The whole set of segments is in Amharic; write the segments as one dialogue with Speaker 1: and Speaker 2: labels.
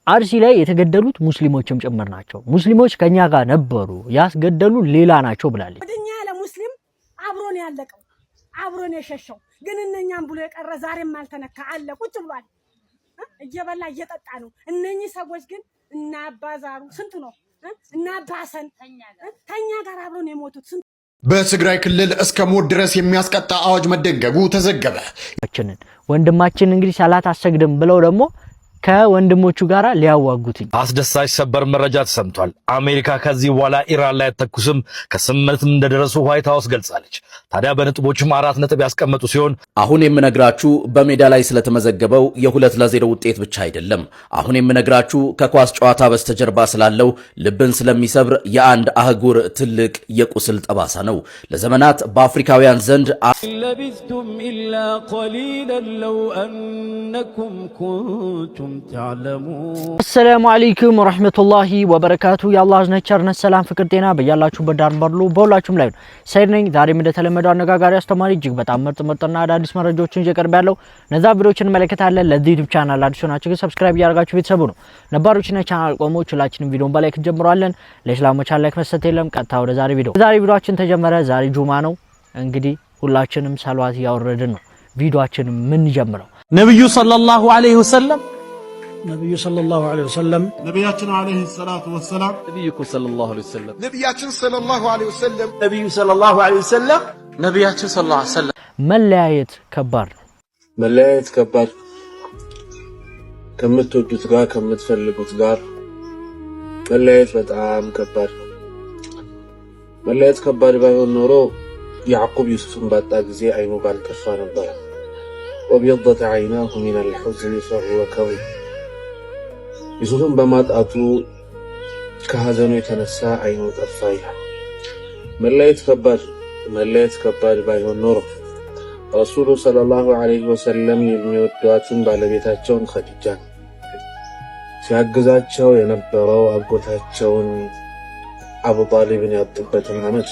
Speaker 1: አርሲ ላይ የተገደሉት ሙስሊሞችም ጭምር ናቸው። ሙስሊሞች ከኛ ጋር ነበሩ ያስገደሉ ሌላ ናቸው ብላለች።
Speaker 2: ወደኛ ያለ ሙስሊም አብሮን ያለቀው አብሮን የሸሸው ግን እነኛም ብሎ የቀረ ዛሬም አልተነካ አለ ቁጭ ብሏል እየበላ እየጠጣ ነው። እነኚህ ሰዎች ግን እና አባዛሩ ስንቱ ነው እና አባሰን ተኛ ጋር አብሮን የሞቱት
Speaker 3: በትግራይ ክልል እስከ ሞት ድረስ የሚያስቀጣ አዋጅ መደንገጉ ተዘገበ።
Speaker 1: ወንድማችን እንግዲህ ሰላት አሰግድም ብለው ደግሞ ከወንድሞቹ ጋራ ሊያዋጉትኝ
Speaker 4: አስደሳች ሰበር መረጃ ተሰምቷል። አሜሪካ ከዚህ በኋላ ኢራን ላይ አትተኩስም ከስምምነትም እንደደረሱ ዋይት ሃውስ ገልጻለች። ታዲያ በነጥቦችም 4 ነጥብ ያስቀመጡ ሲሆን
Speaker 5: አሁን የምነግራችሁ በሜዳ ላይ ስለተመዘገበው የ2-0 ውጤት ብቻ አይደለም። አሁን የምነግራችሁ ከኳስ ጨዋታ በስተጀርባ ስላለው ልብን ስለሚሰብር የአንድ አህጉር ትልቅ የቁስል ጠባሳ ነው። ለዘመናት በአፍሪካውያን ዘንድ
Speaker 6: ለቢስቱም ኢላ ቀሊላን ለው አንኩም ኩንቱም ተዕለሙን።
Speaker 1: አሰላሙ አለይኩም ወራህመቱላሂ ወበረካቱ። የአላህ ቸርነት ሰላም ፍቅር ጤና በያላችሁበት ዳር በርሉ በሁላችሁም ላይ ነው። ሰይድ ነኝ። ዛሬም እንደተለመደው አነጋጋሪ አስተማሪ እጅግ በጣም ምርጥና አዳዲስ መረጃዎችን እየቀርብ ያለው ነዛ ቪዲዮዎችን እንመለከታለን። ለዚህ ዩቲዩብ ቻናል አዲስ ሆናችሁ ግን ሰብስክራይብ ያደርጋችሁ ቤተሰቡ ነው። ነባሮችና ቻናል ቆሞች ሁላችንም ቪዲዮን በላይክ እንጀምራለን። ለእስላሞች ላይክ መስጠት የለም። ቀጥታ ወደ ዛሬ ቪዲዮአችን ተጀመረ። ዛሬ ጁማ ነው። እንግዲህ ሁላችንም ሰላዋት ያወረድን ነው ቪዲዮአችን ምን ጀምረው
Speaker 6: ነብዩ ሰለላሁ ዐለይሂ ወሰለም
Speaker 7: ነብያችን አለይሂ ሰላቱ ወሰላም
Speaker 6: ነብዩ ሰለላሁ ዐለይሂ ወሰለም
Speaker 7: ነብያችን ሰለላሁ ዐለይሂ ወሰለም
Speaker 6: ነብዩ ሰለላሁ ዐለይሂ ወሰለም ነብያችን ሰለላሁ ዐለይሂ ወሰለም
Speaker 1: መለያየት ከባድ ነው።
Speaker 8: መለያየት ከባድ ከምትወዱት ጋር ከምትፈልጉት ጋር መለያየት በጣም ከባድ ነው። መለያየት ከባድ ባይሆን ኖሮ ያዕቁብ ዩሱፍን ባጣ ጊዜ አይኑ ባልጠፋ ነበር። ወቢየضت عيناه من الحزن فهو كظيم ዩሱፍን በማጣቱ ከሐዘኑ የተነሳ አይኑ ጠፋ ይላል። መለያየት ከባድ ባይሆን ኖሮ ረሱሉ ሰለላሁ ዐለይሂ ወሰለም የሚወዷትን ባለቤታቸውን ኸዲጃን ሲያግዛቸው የነበረው አጎታቸውን አቡ ጣሊብን ያጡበትን ዓመት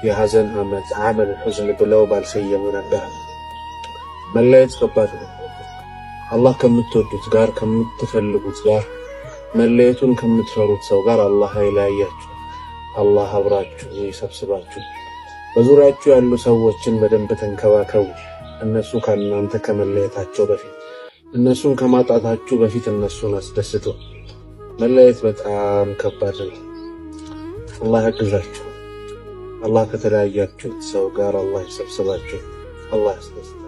Speaker 8: የሐዘን ዓመት ዓመል ሑዝን ብለው ባልሰየሙ ነበር። መለያየት ከባድ ነው። አላህ ከምትወዱት ጋር ከምትፈልጉት ጋር መለየቱን ከምትፈሩት ሰው ጋር አላህ አይለያያችሁ። አላህ አብራችሁ ይሰብስባችሁ። በዙሪያችሁ ያሉ ሰዎችን በደንብ ተንከባከቡ። እነሱ ከእናንተ ከመለየታቸው በፊት እነሱን ከማጣታችሁ በፊት እነሱን አስደስቱ። መለየት በጣም ከባድ ነው። አላህ ያግዛችሁ። አላህ ከተለያያችሁ ሰው ጋር አላህ ይሰብስባችሁ። አላህ ያስደስታችሁ።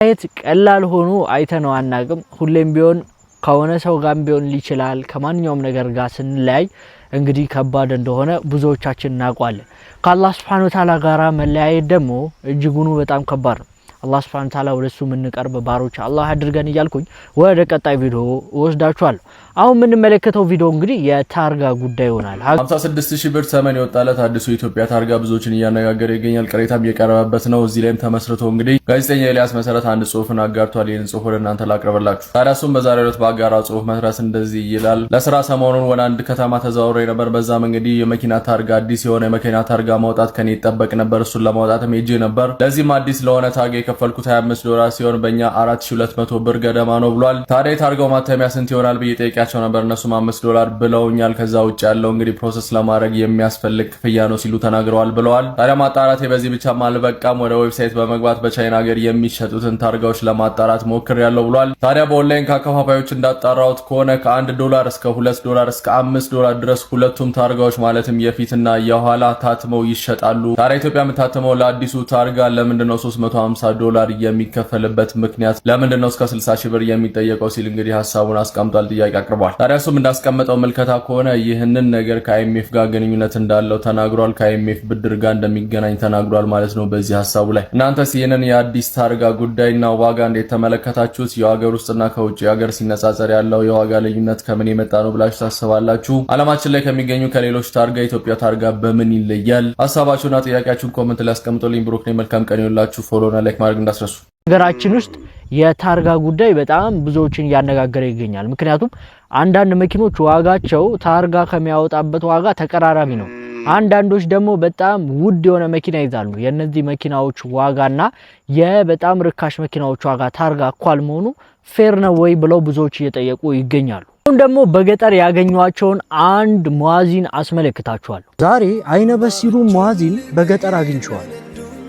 Speaker 1: መለያየት ቀላል ሆኖ አይተነው አናውቅም። ሁሌም ቢሆን ከሆነ ሰው ጋር ቢሆን ይችላል ከማንኛውም ነገር ጋር ስንለያይ እንግዲህ ከባድ እንደሆነ ብዙዎቻችን እናውቃለን። ከአላህ Subhanahu Wa Ta'ala ጋራ መለያየት ደግሞ እጅጉኑ በጣም ከባድ ነው። አላህ Subhanahu Wa Ta'ala ወደሱ ምንቀርብ ባሮች አላህ አድርገን እያልኩኝ ወደ ቀጣይ ቪዲዮ ወስዳችኋለሁ። አሁን የምንመለከተው ቪዲዮ እንግዲህ የታርጋ ጉዳይ ይሆናል።
Speaker 9: 56000 ብር ተመን የወጣለት አዲሱ የኢትዮጵያ ታርጋ ብዙዎችን እያነጋገረ ይገኛል። ቅሬታም እየቀረበበት ነው። እዚህ ላይም ተመስርቶ እንግዲህ ጋዜጠኛ ኤልያስ መሰረት አንድ ጽሁፍን አጋርቷል። ይህን ጽሁፍ ወደ እናንተ ላቅርብላችሁ። ታዲያሱም በዛሬው ዕለት ባጋራው ጽሁፍ መሰረት እንደዚህ ይላል። ለስራ ሰሞኑን ወደ አንድ ከተማ ተዛውሬ ነበር። በዛም እንግዲህ የመኪና ታርጋ አዲስ የሆነ የመኪና ታርጋ ማውጣት ከኔ ይጠበቅ ነበር። እሱን ለማውጣትም ሄጄ ነበር። ለዚህም አዲስ ለሆነ ታርጋ የከፈልኩት $25 ሲሆን በእኛ 4200 ብር ገደማ ነው ብሏል። ታዲያ የታርጋው ማተሚያ ስንት ይሆናል ብዬ ጠይቄያቸው ነበር። እነሱም $5 ብለውኛል። ከዛ ውጭ ያለው እንግዲህ ፕሮሰስ ለማድረግ የሚያስፈልግ ክፍያ ነው ሲሉ ተናግረዋል ብለዋል። ታዲያ ማጣራቴ በዚህ ብቻ አልበቃም። ወደ ዌብሳይት በመግባት በቻይና ሀገር የሚሸጡትን ታርጋዎች ለማጣራት ሞክሬያለሁ ብሏል። ታዲያ በኦንላይን ከአከፋፋዮች እንዳጣራሁት ከሆነ $1 እስከ $2 እስከ $5 ድረስ ሁለቱም ታርጋዎች ማለትም የፊትና የኋላ ታትመው ይሸጣሉ። ታዲያ ኢትዮጵያ የምታትመው ለአዲሱ ታርጋ ለምንድነው $350 የሚከፈልበት ምክንያት ለምንድነው እስከ 60,000 ብር የሚጠየቀው ሲል እንግዲህ ሐሳቡን አስቀምጧል። ጥያቄ አቅርቧል። ታዲያ እሱም እንዳስቀመጠው መልከታ ከሆነ ይህንን ነገር ከአይኤምኤፍ ጋር ግንኙነት እንዳለው ተናግሯል። ከአይኤምኤፍ ብድር ጋር እንደሚገናኝ ተናግሯል ማለት ነው በዚህ ሐሳቡ ላይ። እናንተስ ይህንን የአዲስ ታርጋ ጉዳይና ዋጋ እንዴት ተመለከታችሁት? የሀገር ውስጥና ከውጭ ሀገር ሲነጻጸር ያለው የዋጋ ልዩነት ከምን የመጣ ነው ብላችሁ ታስባላችሁ? ዓለማችን ላይ ከሚገኙ ከሌሎች ታርጋ የኢትዮጵያ ታርጋ በምን ይለያል? ሐሳባችሁና ጥያቄያችሁን ኮሜንት ላይ አስቀምጡልኝ። ብሩክ ነኝ። መልካም ቀን ይሁንላችሁ። ፎሎና ላይክ ማድረግ እንዳትረሱ።
Speaker 1: ሀገራችን ውስጥ የታርጋ ጉዳይ በጣም ብዙዎችን እያነጋገረ ይገኛል። ምክንያቱም አንዳንድ መኪኖች ዋጋቸው ታርጋ ከሚያወጣበት ዋጋ ተቀራራቢ ነው። አንዳንዶች ደግሞ በጣም ውድ የሆነ መኪና ይዛሉ። የነዚህ መኪናዎች ዋጋና የበጣም ርካሽ መኪናዎች ዋጋ ታርጋ እኩል መሆኑ ፌር ነው ወይ ብለው ብዙዎች እየጠየቁ ይገኛሉ። አሁን ደግሞ በገጠር ያገኟቸውን አንድ ሙአዚን አስመለክታችኋለሁ። ዛሬ አይነ በሲሩ ሙአዚን በገጠር አግኝቼዋለሁ።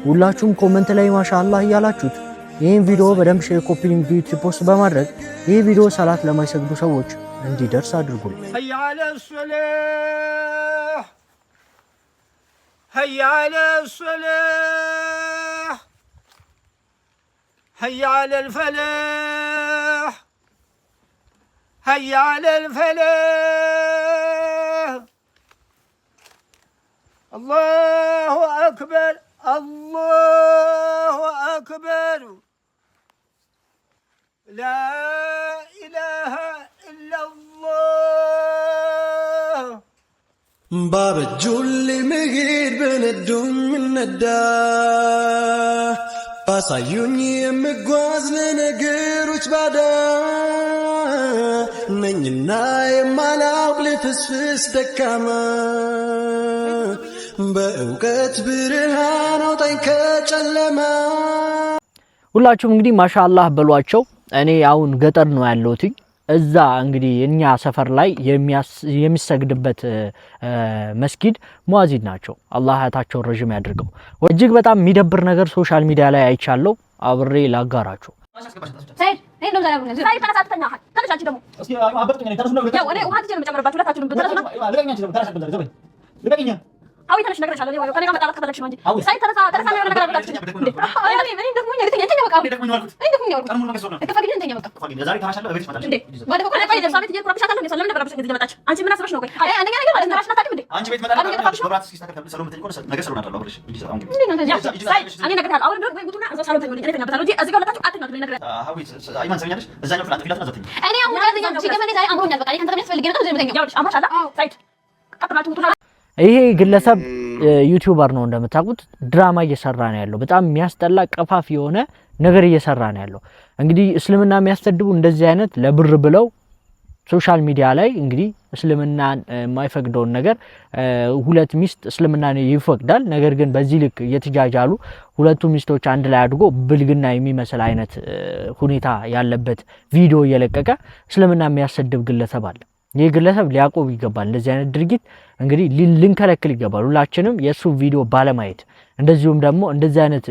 Speaker 1: ሁላችሁም ኮሜንት ላይ ማሻአላህ እያላችሁት ይህን ቪዲዮ በደንብ ሼር፣ ኮፒ ሊንክ ፖስት በማድረግ ይህ ቪዲዮ ሰላት ለማይሰግዱ ሰዎች እንዲደርስ አድርጉልኝ።
Speaker 10: هيا على الصلاة هيا على الصلاة هيا على الفلاح هيا على الفلاح الله أكبر الله أكبر لا إله إلا الله
Speaker 11: باب الجل مغير بين الدم من الدار فصايوني مغواز لنغيروች ባዳ ነኝና የማላውቅ ልፍስፍስ ደካማ በእውቀት ብርሃን አውጣኝ ከጨለማ።
Speaker 1: ሁላችሁም እንግዲህ ማሻአላህ በሏቸው። እኔ አሁን ገጠር ነው ያለሁት። እዛ እንግዲህ እኛ ሰፈር ላይ የሚሰግድበት መስጊድ ሙአዚን ናቸው። አላህ ሀያታቸውን ረጅም ያድርገው። እጅግ በጣም የሚደብር ነገር ሶሻል ሚዲያ ላይ አይቻለሁ። አብሬ ላጋራችሁ።
Speaker 12: አው ይተነሽ ነገር ይችላል ወይ ከኔ ጋር መጣላት ከፈለግሽ ነው እንጂ ሳይ ተረሳ ነው ነገር አድርጋችሁ እንዴ አይ እኔ ደግሞ እኔ ተኛ በቃ እኔ ደግሞ ነው ከፈግኝ እንተኛ በቃ ከፈግኝ ዛሬ ተራሻለሁ በቤት መጣለሽ እንዴ ወደ በቃ ላይ ለሳቤት ይሄ ፕሮፌሽናል ነው ሰለም ነበር በስከዚህ መጣች አንቺ ምን አስበሽ ነው ቆይ አይ አንደኛ ነገር ማለት ተራሽና ታውቂም እንዴ አንቺ ቤት መጣለሽ መብራት ሲስተካከል ሰሎም ምትኝ ኮነ ነገር ሰሎና አለው ብለሽ እንጂ አሁን ሳይ እኔ ነገር ታል አሁን ወይ ጉቱና እዛ ሳሎም ተኝ እኔ ተኛበታለሁ እንጂ እዚህ ጋር መጣችሁ አትናገሩ ነገር አሁን አይማን ሰኛለሽ እዛኛው ፍላት ፍላት ነው ዘተኝ እኔ አሁን ያለኛ ሲገመኔ ዛሬ አምሮኛል በቃ እኔ ካንተ የሚያስፈልገኝ ነው ዘመተኛ ያው አማሻላ ሳይት ቀጥላችሁ ጉቱና
Speaker 1: ይሄ ግለሰብ ዩቲዩበር ነው እንደምታውቁት። ድራማ እየሰራ ነው ያለው። በጣም የሚያስጠላ ቀፋፊ የሆነ ነገር እየሰራ ነው ያለው። እንግዲህ እስልምና የሚያስተድቡ እንደዚህ አይነት ለብር ብለው ሶሻል ሚዲያ ላይ እንግዲህ እስልምናን የማይፈቅደውን ነገር ሁለት ሚስት እስልምናን ይፈቅዳል፣ ነገር ግን በዚህ ልክ እየተጃጃሉ ሁለቱ ሚስቶች አንድ ላይ አድርጎ ብልግና የሚመስል አይነት ሁኔታ ያለበት ቪዲዮ እየለቀቀ እስልምና የሚያሰድብ ግለሰብ አለ። ይህ ግለሰብ ሊያቆም ይገባል። እንደዚህ አይነት ድርጊት እንግዲህ ልንከለክል ይገባል። ሁላችንም የሱ ቪዲዮ ባለማየት እንደዚሁም ደግሞ እንደዚህ አይነት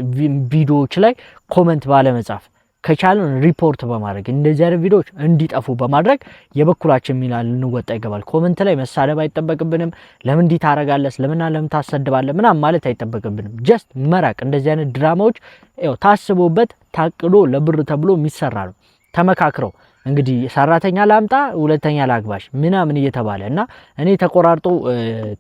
Speaker 1: ቪዲዮዎች ላይ ኮሜንት ባለመጻፍ ከቻለን ሪፖርት በማድረግ እንደዚህ አይነት ቪዲዮዎች እንዲጠፉ በማድረግ የበኩላችን ሚና ልንወጣ ይገባል። ኮሜንት ላይ መሳደብ አይጠበቅብንም። ለምን እንዲህ ታረጋለህ፣ ለምን ታሰድባለህ ምናምን ማለት አይጠበቅብንም። ጀስት መራቅ። እንደዚህ አይነት ድራማዎች ታስቦበት ታቅዶ ለብር ተብሎ የሚሰራ ነው። ተመካክረው እንግዲህ ሰራተኛ ላምጣ ሁለተኛ ላግባሽ ምናምን እየተባለ እና እኔ ተቆራርጦ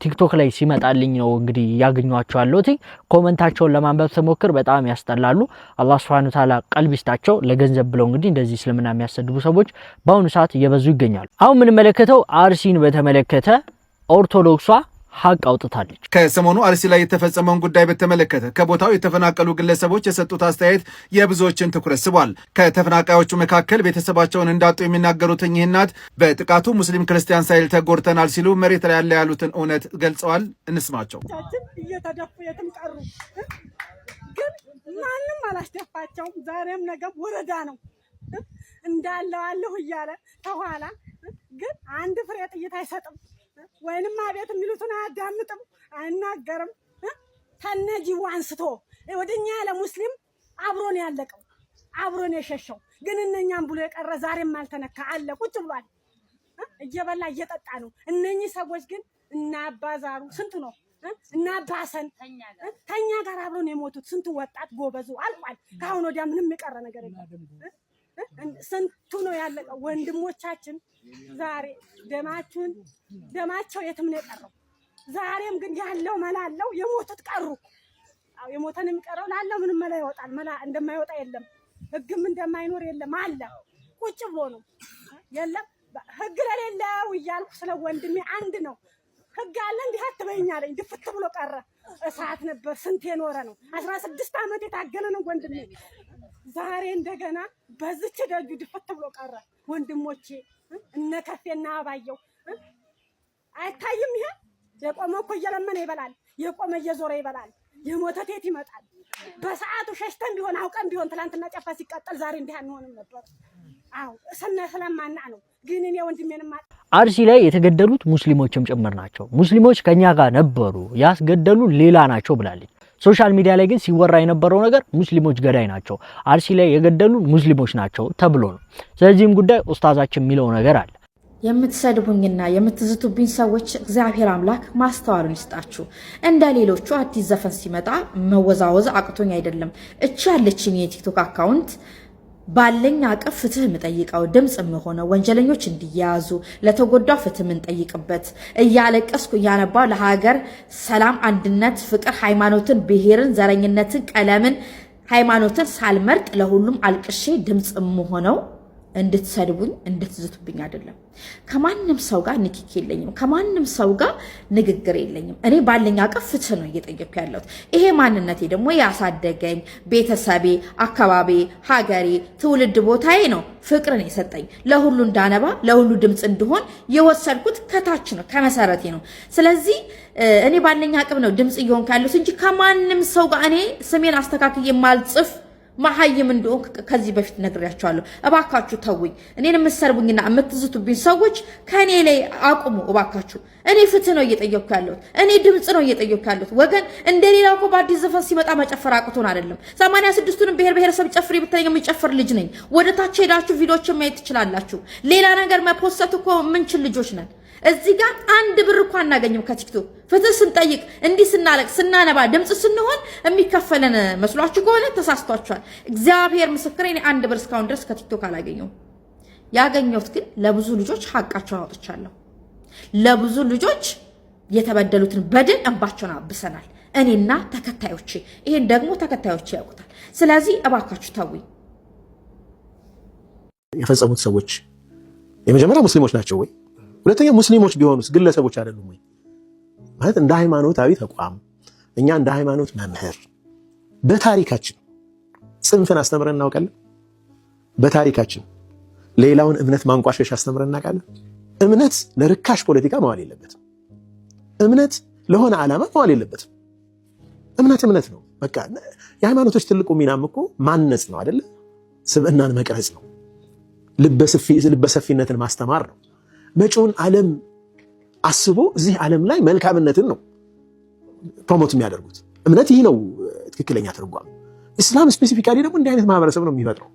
Speaker 1: ቲክቶክ ላይ ሲመጣልኝ ነው እንግዲህ ያገኟቸው አለውት። ኮሜንታቸውን ለማንበብ ተሞክር በጣም ያስጠላሉ። አላህ Subhanahu Ta'ala ቀልብ ይስጣቸው። ለገንዘብ ብለው እንግዲህ እንደዚህ እስልምና የሚያሰድቡ ሰዎች በአሁኑ ሰዓት እየበዙ ይገኛሉ። አሁን ምን መለከተው አርሲን በተመለከተ ኦርቶዶክሷ ሀቅ አውጥታለች።
Speaker 7: ከሰሞኑ አርሲ ላይ የተፈጸመውን ጉዳይ በተመለከተ ከቦታው የተፈናቀሉ ግለሰቦች የሰጡት አስተያየት የብዙዎችን ትኩረት ስቧል። ከተፈናቃዮቹ መካከል ቤተሰባቸውን እንዳጡ የሚናገሩት እኚህ እናት በጥቃቱ ሙስሊም ክርስቲያን ሳይል ተጎድተናል ሲሉ መሬት ላይ ያለ ያሉትን እውነት ገልጸዋል። እንስማቸው።
Speaker 2: እየተደፉ የትም ቀሩ፣ ግን ማንም አላስደፋቸውም። ዛሬም ነገም ወረዳ ነው እንዳለዋለሁ እያለ ተኋላ ግን አንድ ፍሬ ጥይት አይሰጥም ወይንም አቤት የሚሉትን አያዳምጥም፣ አይናገርም። ተነጂው አንስቶ ወደኛ ያለ ሙስሊም አብሮን ያለቀው አብሮን የሸሸው ግን እነኛም ብሎ የቀረ ዛሬም አልተነካ አለ ቁጭ ብሏል። እየበላ እየጠጣ ነው። እነኚህ ሰዎች ግን እና አባዛሩ ስንቱ ነው እና አባሰን ተኛ ጋር አብሮን የሞቱት ስንቱ ወጣት ጎበዙ አልቋል። ካሁን ወዲያ ምንም የቀረ ነገር የለም። ስንቱ ነው ያለቀው ወንድሞቻችን። ዛሬ ደማቸው የትም ነው የቀረው። ዛሬም ግን ያለው መላለው የሞቱት ቀሩ። አው የሞተን የሚቀረው ላለው ምንም መላ ይወጣል። መላ እንደማይወጣ የለም፣ ህግም እንደማይኖር የለም አለ ቁጭ ብሎ ነው የለም። ህግ ለሌለው እያልኩ ስለ ወንድሜ አንድ ነው ህግ አለ እንዲህ አትበይኛለኝ። ድፍት ብሎ ቀረ። እሳት ነበር ስንት የኖረ ነው። 16 ዓመት የታገለ ነው ወንድሜ። ዛሬ እንደገና በዝች ደጁ ድፍት ብሎ ቀረ። ወንድሞቼ እነ ከፌና አባየው አይታይም። ይሄ የቆመ እኮ እየለመነ ይበላል፣ የቆመ እየዞረ ይበላል። የሞተ ቴት ይመጣል። በሰዓቱ ሸሽተን ቢሆን አውቀን ቢሆን ትላንትና ጨፋ ሲቀጠል ዛሬ እንዲህ አንሆንም ነበር። አዎ ስለማና ነው። ግን እኔ ወንድሜንም
Speaker 1: አርሲ ላይ የተገደሉት ሙስሊሞችም ጭምር ናቸው። ሙስሊሞች ከኛ ጋር ነበሩ ያስገደሉ ሌላ ናቸው ብላለች። ሶሻል ሚዲያ ላይ ግን ሲወራ የነበረው ነገር ሙስሊሞች ገዳይ ናቸው፣ አርሲ ላይ የገደሉ ሙስሊሞች ናቸው ተብሎ ነው። ስለዚህም ጉዳይ ኡስታዛችን የሚለው ነገር አለ።
Speaker 13: የምትሰድቡኝና የምትዝቱብኝ ሰዎች እግዚአብሔር አምላክ ማስተዋሉን ይስጣችሁ። እንደ ሌሎቹ አዲስ ዘፈን ሲመጣ መወዛወዝ አቅቶኝ አይደለም። እቺ ያለችኝ የቲክቶክ አካውንት ባለኝ አቅፍ ፍትህ የምጠይቀው ድምጽ የምሆነው ወንጀለኞች እንዲያዙ ለተጎዳ ፍትህ የምንጠይቅበት እያለቀስኩ እያነባው ለሀገር ሰላም፣ አንድነት፣ ፍቅር፣ ሃይማኖትን፣ ብሔርን፣ ዘረኝነትን፣ ቀለምን፣ ሃይማኖትን ሳልመርጥ ለሁሉም አልቅሼ ድምጽ የምሆነው እንድትሰድቡኝ እንድትዝቱብኝ አይደለም። ከማንም ሰው ጋር ንክኪ የለኝም። ከማንም ሰው ጋር ንግግር የለኝም። እኔ ባለኝ አቅፍ ፍትህ ነው እየጠየኩ ያለሁት። ይሄ ማንነቴ ደግሞ ያሳደገኝ ቤተሰቤ፣ አካባቢ፣ ሀገሬ፣ ትውልድ ቦታዬ ነው ፍቅርን የሰጠኝ። ለሁሉ እንዳነባ ለሁሉ ድምጽ እንድሆን የወሰድኩት ከታች ነው ከመሰረቴ ነው። ስለዚህ እኔ ባለኝ አቅም ነው ድምጽ እየሆንኩ ያለሁት እንጂ ከማንም ሰው ጋር እኔ ስሜን አስተካክዬ የማልጽፍ ማሐይም እንደሆን ከዚህ በፊት ነግሬያቸዋለሁ። እባካችሁ ተውኝ። እኔን የምትሰርቡኝና የምትዝቱብኝ ሰዎች ከኔ ላይ አቁሙ እባካችሁ። እኔ ፍትህ ነው እየጠየኩ ያለሁት። እኔ ድምጽ ነው እየጠየኩ ያለሁት። ወገን እንደሌላው እኮ በአዲስ ዘፈን ሲመጣ መጨፈር አቅቶን አይደለም። 86ቱንም ብሔረሰብ ጨፍሪ ብትለኝ የሚጨፍር ልጅ ነኝ። ወደ ታች ሄዳችሁ ቪዲዮችን ማየት ትችላላችሁ። ሌላ ነገር መፖሰት እኮ ምንችል ልጆች ነን። እዚህ ጋር አንድ ብር እንኳን አናገኝም ከቲክቶክ። ፍትህ ስንጠይቅ እንዲህ ስናለቅ ስናነባ ድምጽ ስንሆን የሚከፈለን መስሏችሁ ከሆነ ተሳስቷችኋል። እግዚአብሔር ምስክሬ፣ እኔ አንድ ብር እስካሁን ድረስ ከቲክቶክ አላገኘሁም። ያገኘሁት ግን ለብዙ ልጆች ሐቃቸውን አውጥቻለሁ። ለብዙ ልጆች የተበደሉትን በደል እንባቸውን አብሰናል፣ እኔና ተከታዮቼ። ይሄን ደግሞ ተከታዮቼ ያውቁታል። ስለዚህ እባካችሁ ተውኝ።
Speaker 14: የፈጸሙት ሰዎች የመጀመሪያ ሙስሊሞች ናቸው ወይ? ሁለተኛ ሙስሊሞች ቢሆኑስ ግለሰቦች አይደሉም ወይ? ማለት እንደ ሃይማኖታዊ ተቋም እኛ እንደ ሃይማኖት መምህር በታሪካችን ጽንፍን አስተምረን እናውቃለን? በታሪካችን ሌላውን እምነት ማንቋሸሽ አስተምረን እናውቃለን? እምነት ለርካሽ ፖለቲካ መዋል የለበትም። እምነት ለሆነ ዓላማ መዋል የለበትም። እምነት ነው። በቃ የሃይማኖቶች ትልቁ ሚናም እኮ ማነጽ ነው አይደለ? ስብዕናን መቅረጽ ነው። ልበሰፊነትን ማስተማር ነው። መጪውን ዓለም አስቦ እዚህ ዓለም ላይ መልካምነትን ነው ፕሮሞት የሚያደርጉት። እምነት ይህ ነው ትክክለኛ ትርጓሜ። እስላም ስፔሲፊካሊ ደግሞ እንዲህ አይነት ማህበረሰብ ነው የሚፈጥረው።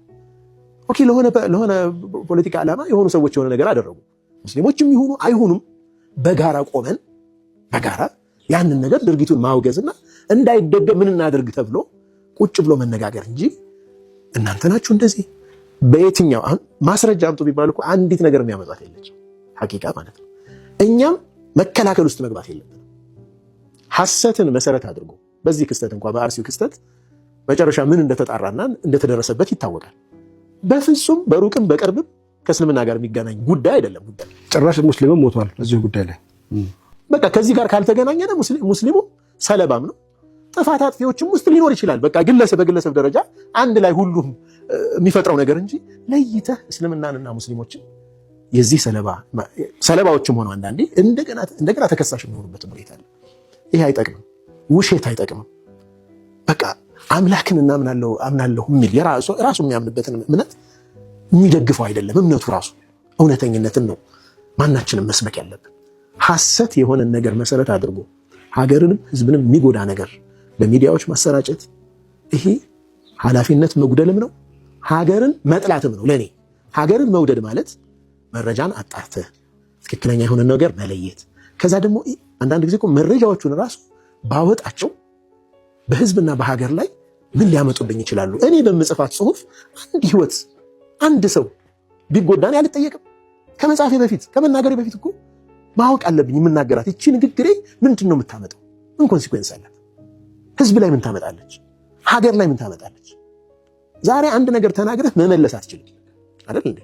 Speaker 14: ኦኬ፣ ለሆነ ፖለቲካ ዓላማ የሆኑ ሰዎች የሆነ ነገር አደረጉ። ሙስሊሞችም ይሁኑ አይሁኑም በጋራ ቆመን በጋራ ያንን ነገር ድርጊቱን ማውገዝና እንዳይደገም ምን እናደርግ ተብሎ ቁጭ ብሎ መነጋገር እንጂ እናንተ ናችሁ እንደዚህ በየትኛው አሁን ማስረጃ አምጡ ቢባል እኮ አንዲት ነገር የሚያመጣት የለችም። ሐቂቃ ማለት ነው። እኛም መከላከል ውስጥ መግባት የለብንም። ሐሰትን መሰረት አድርጎ በዚህ ክስተት እንኳን በአርሲው ክስተት መጨረሻ ምን እንደተጣራና እንደተደረሰበት ይታወቃል። በፍጹም በሩቅም በቅርብም ከእስልምና ጋር የሚገናኝ ጉዳይ አይደለም። ጉዳይ
Speaker 15: ጭራሽ ሙስሊምም ሞቷል እዚህ ጉዳይ ላይ።
Speaker 14: በቃ ከዚህ ጋር ካልተገናኘነ ሙስሊሙ ሰለባም ነው። ጥፋት አጥፊዎችም ውስጥ ሊኖር ይችላል። በቃ በግለሰብ ደረጃ አንድ ላይ ሁሉም የሚፈጥረው ነገር እንጂ ለይተህ እስልምናንና ሙስሊሞችን የዚህ ሰለባዎችም ሆነው አንዳንዴ እንደገና ተከሳሽ የሚሆኑበት ሁኔታ አለ። ይሄ አይጠቅምም። ውሸት አይጠቅምም። በቃ አምላክን አምናለሁ የሚል ራሱ የሚያምንበትን እምነት የሚደግፈው አይደለም። እምነቱ ራሱ እውነተኝነትን ነው ማናችንም መስበክ ያለብን። ሐሰት የሆነን ነገር መሰረት አድርጎ ሀገርንም ህዝብንም የሚጎዳ ነገር በሚዲያዎች ማሰራጨት ይሄ ኃላፊነት መጉደልም ነው፣ ሀገርን መጥላትም ነው። ለኔ ሀገርን መውደድ ማለት መረጃን አጣርተህ ትክክለኛ የሆነ ነገር መለየት፣ ከዛ ደግሞ አንዳንድ ጊዜ እኮ መረጃዎቹን ራሱ ባወጣቸው በህዝብና በሀገር ላይ ምን ሊያመጡብኝ ይችላሉ? እኔ በምጽፋት ጽሁፍ አንድ ህይወት አንድ ሰው ቢጎዳን ያልጠየቅም። ከመጻፌ በፊት ከመናገሬ በፊት እኮ ማወቅ አለብኝ። የምናገራት እቺ ንግግሬ ምንድን ነው የምታመጣው? ምን ኮንሲኩዌንስ አላት? ህዝብ ላይ ምን ታመጣለች? ሀገር ላይ ምን ታመጣለች? ዛሬ አንድ ነገር ተናግረህ መመለስ አትችልም አይደል እንዴ?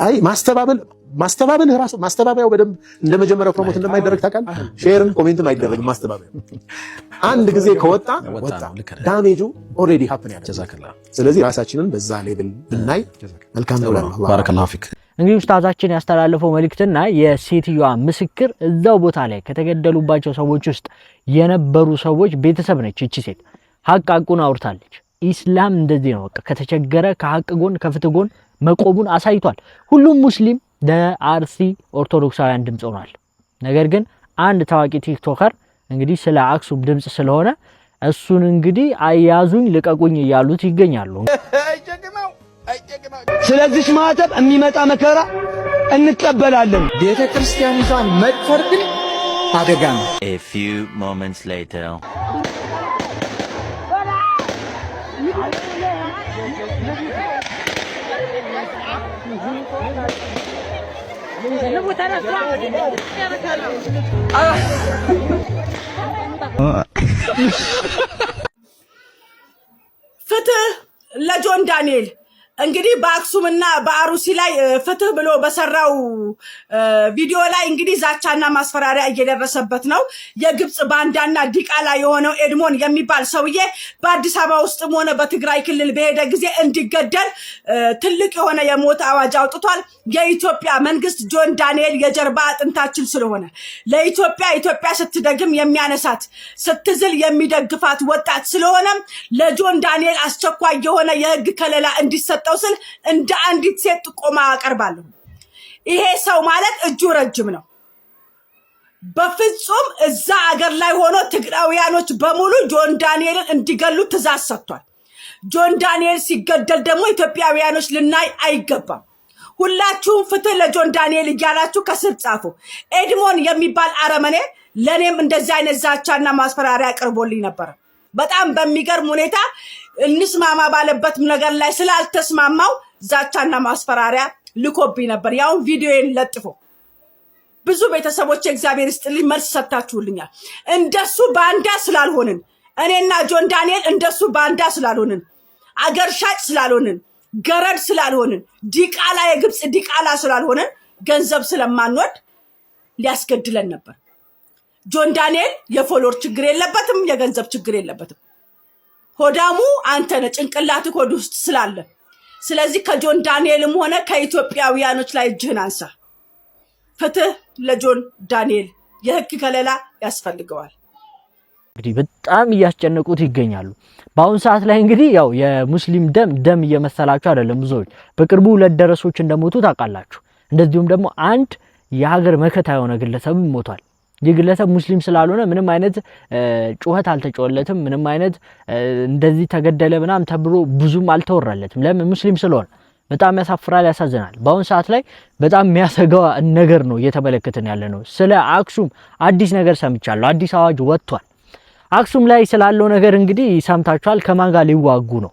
Speaker 14: አይ ማስተባበል ራሱ ማስተባበያው በደንብ እንደመጀመሪያው ፕሮሞት እንደማይደረግ ታውቃለህ። ሼርም ኮሜንትም አይደረግም። ማስተባበያው አንድ ጊዜ ከወጣ ዳሜጁ ኦልሬዲ ሃፕን ያደርጋል። ስለዚህ ራሳችንን በዛ ሌቭል ብናይ መልካም ነው።
Speaker 15: ባረከላሁ ፊክ።
Speaker 1: እንግዲህ ኡስታዛችን ያስተላለፈው መልእክትና የሴትዮዋ ምስክር እዛው ቦታ ላይ ከተገደሉባቸው ሰዎች ውስጥ የነበሩ ሰዎች ቤተሰብ ነች። እቺ ሴት ሐቁን አውርታለች። ኢስላም እንደዚህ ነው። በቃ ከተቸገረ ከሐቅ ጎን ከፍትህ ጎን መቆሙን አሳይቷል። ሁሉም ሙስሊም ለአርሲ ኦርቶዶክሳውያን ድምጽ ሆኗል። ነገር ግን አንድ ታዋቂ ቲክቶከር እንግዲህ ስለ አክሱም ድምጽ ስለሆነ እሱን እንግዲህ አያዙኝ ልቀቁኝ እያሉት ይገኛሉ።
Speaker 10: ስለዚህ ማተብ የሚመጣ መከራ እንቀበላለን። ቤተክርስቲያኒቷን መድፈር ግን አደጋ ነው።
Speaker 16: A few moments later
Speaker 2: ፍትህ ለጆን ዳንኤል እንግዲህ በአክሱምና በአሩሲ ላይ ፍትህ ብሎ በሰራው ቪዲዮ ላይ እንግዲህ ዛቻና ማስፈራሪያ እየደረሰበት ነው። የግብጽ ባንዳና ዲቃላ የሆነው ኤድሞን የሚባል ሰውዬ በአዲስ አበባ ውስጥም ሆነ በትግራይ ክልል በሄደ ጊዜ እንዲገደል ትልቅ የሆነ የሞት አዋጅ አውጥቷል። የኢትዮጵያ መንግስት ጆን ዳንኤል የጀርባ አጥንታችን ስለሆነ ለኢትዮጵያ ስትደግም የሚያነሳት ስትዝል የሚደግፋት ወጣት ስለሆነ ለጆን ዳንኤል አስቸኳይ የሆነ የህግ ከለላ እንዲሰጠው ስል እንደ አንዲት ሴት ጥቆማ አቀርባለሁ። ይሄ ሰው ማለት እጁ ረጅም ነው። በፍጹም እዛ አገር ላይ ሆኖ ትግራውያኖች በሙሉ ጆን ዳንኤልን እንዲገሉ ትእዛዝ ሰጥቷል። ጆን ዳንኤል ሲገደል ደግሞ ኢትዮጵያውያኖች ልናይ አይገባም። ሁላችሁም ፍትህ ለጆን ዳንኤል እያላችሁ ከስር ጻፉ። ኤድሞን የሚባል አረመኔ ለኔም እንደዚህ አይነት ዛቻና ማስፈራሪያ አቅርቦልኝ ነበር። በጣም በሚገርም ሁኔታ እንስማማ ባለበት ነገር ላይ ስላልተስማማው ዛቻና ማስፈራሪያ ልኮብኝ ነበር። ያው ቪዲዮዬን ለጥፎ ብዙ ቤተሰቦች እግዚአብሔር ይስጥልኝ መልስ ሰጣችሁልኛል። እንደሱ ባንዳ ስላልሆንን እኔና ጆን ዳንኤል እንደሱ ባንዳ ስላልሆንን አገር ሻጭ ስላልሆንን ገረድ ስላልሆንን ዲቃላ የግብጽ ዲቃላ ስላልሆንን ገንዘብ ስለማንወድ ሊያስገድለን ነበር። ጆን ዳንኤል የፎሎወር ችግር የለበትም፣ የገንዘብ ችግር የለበትም። ሆዳሙ አንተ ነህ፣ ጭንቅላትህ ሆድ ውስጥ ስላለ። ስለዚህ ከጆን ዳንኤልም ሆነ ከኢትዮጵያውያኖች ላይ እጅህን አንሳ። ፍትህ ለጆን ዳንኤል፣ የህግ ከለላ ያስፈልገዋል።
Speaker 1: እንግዲህ በጣም እያስጨነቁት ይገኛሉ። በአሁን ሰዓት ላይ እንግዲህ ያው የሙስሊም ደም እየመሰላችሁ አይደለም። ብዙዎች በቅርቡ ሁለት ደረሶች እንደሞቱ ታውቃላችሁ። እንደዚሁም ደግሞ አንድ የሀገር መከታ የሆነ ግለሰብ ሞቷል። ይህ ግለሰብ ሙስሊም ስላልሆነ ምንም አይነት ጩኸት አልተጮለትም። ምንም አይነት እንደዚህ ተገደለ ምናምን ተብሎ ብዙም አልተወራለትም። ለምን? ሙስሊም ስለሆነ። በጣም ያሳፍራል፣ ያሳዝናል። በአሁን ሰዓት ላይ በጣም የሚያሰጋ ነገር ነው እየተመለከትን ያለ ነው። ስለ አክሱም አዲስ ነገር ሰምቻለሁ። አዲስ አዋጅ ወጥቷል። አክሱም ላይ ስላለው ነገር እንግዲህ ሰምታችኋል። ከማን ጋር ሊዋጉ ነው?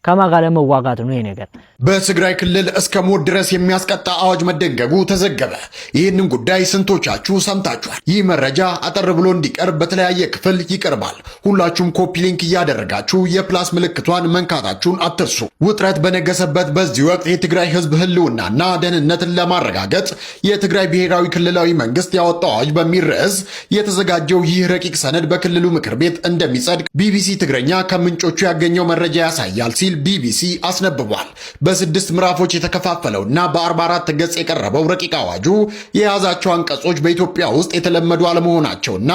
Speaker 1: ከማን ጋር ለመዋጋት ነው? ይሄ ነገር
Speaker 3: በትግራይ ክልል እስከ ሞት ድረስ የሚያስቀጣ አዋጅ መደንገጉ ተዘገበ። ይህንን ጉዳይ ስንቶቻችሁ ሰምታችኋል? ይህ መረጃ አጠር ብሎ እንዲቀርብ በተለያየ ክፍል ይቀርባል። ሁላችሁም ኮፒ ሊንክ እያደረጋችሁ የፕላስ ምልክቷን መንካታችሁን አትርሱ። ውጥረት በነገሰበት በዚህ ወቅት የትግራይ ህዝብ ህልውናና ደህንነትን ለማረጋገጥ የትግራይ ብሔራዊ ክልላዊ መንግስት ያወጣው አዋጅ በሚል ርዕስ የተዘጋጀው ይህ ረቂቅ ሰነድ በክልሉ ምክር ቤት እንደሚጸድቅ ቢቢሲ ትግረኛ ከምንጮቹ ያገኘው መረጃ ያሳያል ሲል ቢቢሲ አስነብቧል። በ6 ምዕራፎች የተከፋፈለውና በ44 ገጽ የቀረበው ረቂቅ አዋጁ የያዛቸው አንቀጾች በኢትዮጵያ ውስጥ የተለመዱ አለመሆናቸውና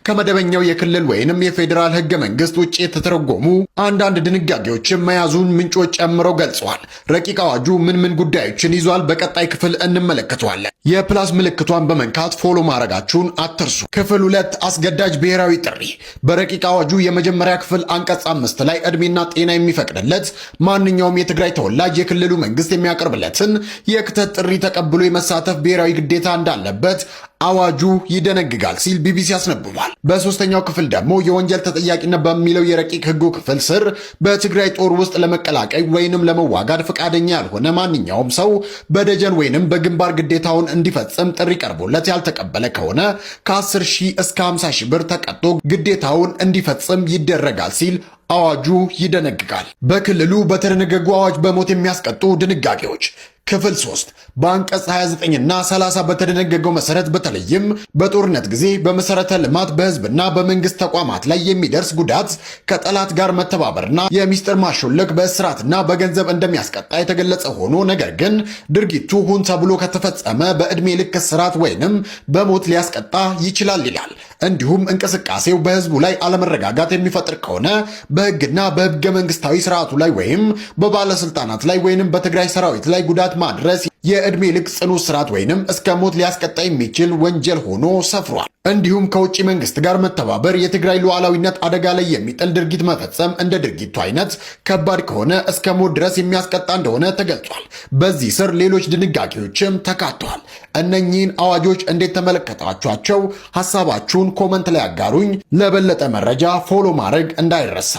Speaker 3: ከመደበኛው የክልል ወይንም የፌዴራል ህገ መንግስት ውጭ የተተረጎሙ አንዳንድ ድንጋጌዎችን መያዙን ምንጮች ጨምረው ገልጸዋል። ረቂቅ አዋጁ ምን ጉዳዮችን ይዟል? በቀጣይ ክፍል እንመለከተዋለን። የፕላስ ምልክቷን በመንካት ፎሎ ማድረጋችሁን አትርሱ። ክፍል 2 አስገዳጅ ብሔራዊ ጥሪ። በረቂቅ አዋጁ የመጀመሪያ ክፍል አንቀጽ 5 ላይ እድሜና ጤና የሚፈቅድለት ማንኛውም የትግራይ ተወላጅ የክልሉ መንግስት የሚያቀርብለትን የክተት ጥሪ ተቀብሎ የመሳተፍ ብሔራዊ ግዴታ እንዳለበት አዋጁ ይደነግጋል ሲል ቢቢሲ አስነብቧል። በሶስተኛው ክፍል ደግሞ የወንጀል ተጠያቂነት በሚለው የረቂቅ ህጉ ክፍል ስር በትግራይ ጦር ውስጥ ለመቀላቀል ወይንም ለመዋጋት ፈቃደኛ ያልሆነ ማንኛውም ሰው በደጀን ወይንም በግንባር ግዴታውን እንዲፈጽም ጥሪ ቀርቦለት ያልተቀበለ ከሆነ ከ10 ሺህ እስከ 50 ሺህ ብር ተቀጥቶ ግዴታውን እንዲፈጽም ይደረጋል ሲል አዋጁ ይደነግጋል። በክልሉ በተደነገጉ አዋጅ በሞት የሚያስቀጡ ድንጋጌዎች ክፍል 3 በአንቀጽ 29 እና 30 በተደነገገው መሰረት በተለይም በጦርነት ጊዜ በመሰረተ ልማት በህዝብና በመንግስት ተቋማት ላይ የሚደርስ ጉዳት ከጠላት ጋር መተባበርና የሚስጥር ማሾለክ በእስራትና በገንዘብ እንደሚያስቀጣ የተገለጸ ሆኖ ነገር ግን ድርጊቱ ሁን ተብሎ ከተፈጸመ በዕድሜ ልክ እስራት ወይንም በሞት ሊያስቀጣ ይችላል ይላል። እንዲሁም እንቅስቃሴው በህዝቡ ላይ አለመረጋጋት የሚፈጥር ከሆነ በህግና በህገ መንግስታዊ ስርዓቱ ላይ ወይም በባለስልጣናት ላይ ወይም በትግራይ ሰራዊት ላይ ጉዳት ማድረስ የዕድሜ ልክ ጽኑ እስራት ወይም እስከ ሞት ሊያስቀጣ የሚችል ወንጀል ሆኖ ሰፍሯል። እንዲሁም ከውጭ መንግስት ጋር መተባበር የትግራይ ሉዓላዊነት አደጋ ላይ የሚጥል ድርጊት መፈጸም እንደ ድርጊቱ አይነት ከባድ ከሆነ እስከ ሞት ድረስ የሚያስቀጣ እንደሆነ ተገልጿል። በዚህ ስር ሌሎች ድንጋጌዎችም ተካተዋል። እነኚህን አዋጆች እንዴት ተመለከታችኋቸው? ሐሳባችሁን ኮመንት ላይ አጋሩኝ። ለበለጠ መረጃ ፎሎ ማድረግ እንዳይረሳ።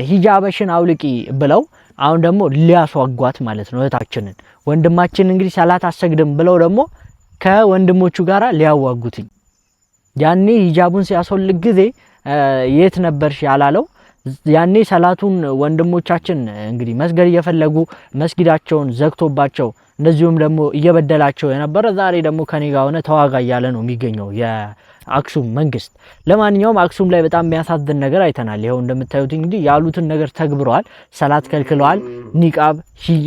Speaker 1: ሂጃብሽን አውልቂ ብለው አሁን ደግሞ ሊያስዋጓት ማለት ነው እህታችንን። ወንድማችን እንግዲህ ሰላት አሰግድም ብለው ደግሞ ከወንድሞቹ ጋራ ሊያዋጉትኝ። ያኔ ሂጃቡን ሲያስወልቅ ጊዜ የት ነበርሽ ያላለው? ያኔ ሰላቱን ወንድሞቻችን እንግዲህ መስገድ እየፈለጉ መስጊዳቸውን ዘግቶባቸው እንደዚሁም ደግሞ እየበደላቸው የነበረ ዛሬ ደግሞ ከኔ ጋር ሆነ ተዋጋ እያለ ነው የሚገኘው የአክሱም መንግስት። ለማንኛውም አክሱም ላይ በጣም የሚያሳዝን ነገር አይተናል። ይሄው እንደምታዩት እንግዲህ ያሉትን ነገር ተግብረዋል። ሰላት ከልክለዋል።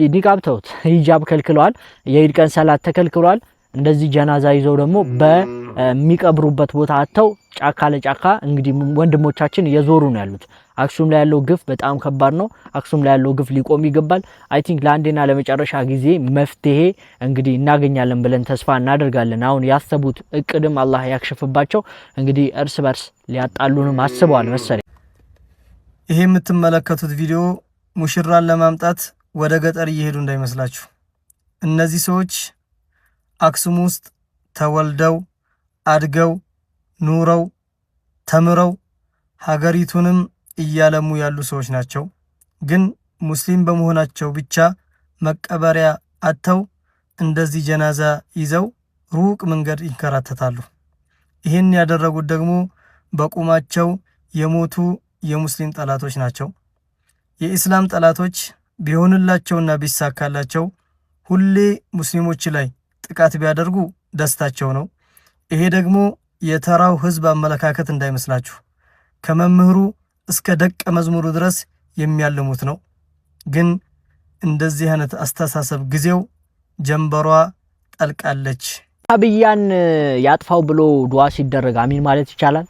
Speaker 1: ኒቃብ ተውት፣ ሂጃብ ከልክለዋል። የኢድ ቀን ሰላት ተከልክሏል። እንደዚህ ጀናዛ ይዘው ደግሞ በሚቀብሩበት ቦታ አተው ጫካ ለጫካ እንግዲህ ወንድሞቻችን እየዞሩ ነው ያሉት። አክሱም ላይ ያለው ግፍ በጣም ከባድ ነው። አክሱም ላይ ያለው ግፍ ሊቆም ይገባል። አይ ቲንክ ለአንዴና ለመጨረሻ ጊዜ መፍትሄ እንግዲህ እናገኛለን ብለን ተስፋ እናደርጋለን። አሁን ያሰቡት እቅድም አላህ ያክሽፍባቸው። እንግዲህ እርስ በርስ ሊያጣሉንም አስበዋል መሰለኝ።
Speaker 17: ይሄ የምትመለከቱት ቪዲዮ ሙሽራን ለማምጣት ወደ ገጠር እየሄዱ እንዳይመስላችሁ። እነዚህ ሰዎች አክሱም ውስጥ ተወልደው አድገው ኑረው ተምረው ሀገሪቱንም እያለሙ ያሉ ሰዎች ናቸው። ግን ሙስሊም በመሆናቸው ብቻ መቀበሪያ አጥተው እንደዚህ ጀናዛ ይዘው ሩቅ መንገድ ይንከራተታሉ። ይህን ያደረጉት ደግሞ በቁማቸው የሞቱ የሙስሊም ጠላቶች ናቸው። የኢስላም ጠላቶች ቢሆንላቸውና ቢሳካላቸው ሁሌ ሙስሊሞች ላይ ጥቃት ቢያደርጉ ደስታቸው ነው። ይሄ ደግሞ የተራው ህዝብ አመለካከት እንዳይመስላችሁ፣ ከመምህሩ እስከ ደቀ መዝሙሩ ድረስ የሚያልሙት ነው። ግን እንደዚህ አይነት አስተሳሰብ ጊዜው ጀንበሯ ጠልቃለች።
Speaker 1: አብያን ያጥፋው ብሎ ዱዓ ሲደረግ አሚን ማለት ይቻላል?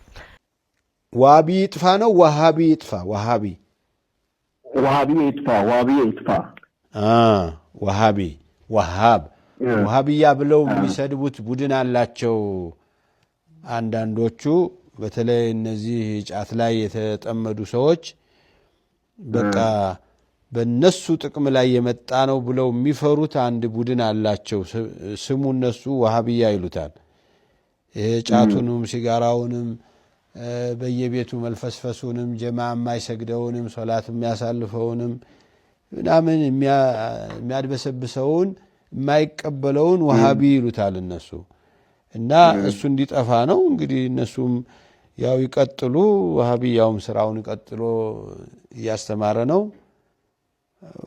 Speaker 14: ዋቢ ይጥፋ ነው ወሃቢ ይጥፋ? ወሃቢ
Speaker 18: ይጥፋ።
Speaker 14: ወሃቢ ወሃብ ወሃቢያ ብለው የሚሰድቡት ቡድን አላቸው አንዳንዶቹ። በተለይ እነዚህ ጫት ላይ የተጠመዱ ሰዎች በቃ በነሱ ጥቅም ላይ የመጣ ነው ብለው የሚፈሩት አንድ ቡድን አላቸው። ስሙ እነሱ ወሃቢያ ይሉታል። ይሄ ጫቱንም ሲጋራውንም በየቤቱ መልፈስፈሱንም ጀማ የማይሰግደውንም ሶላት የሚያሳልፈውንም ምናምን የሚያድበሰብሰውን የማይቀበለውን ወሃቢ ይሉታል እነሱ። እና እሱ እንዲጠፋ ነው እንግዲህ እነሱም ያው ይቀጥሉ። ወሃቢያውም ስራውን ቀጥሎ እያስተማረ ነው።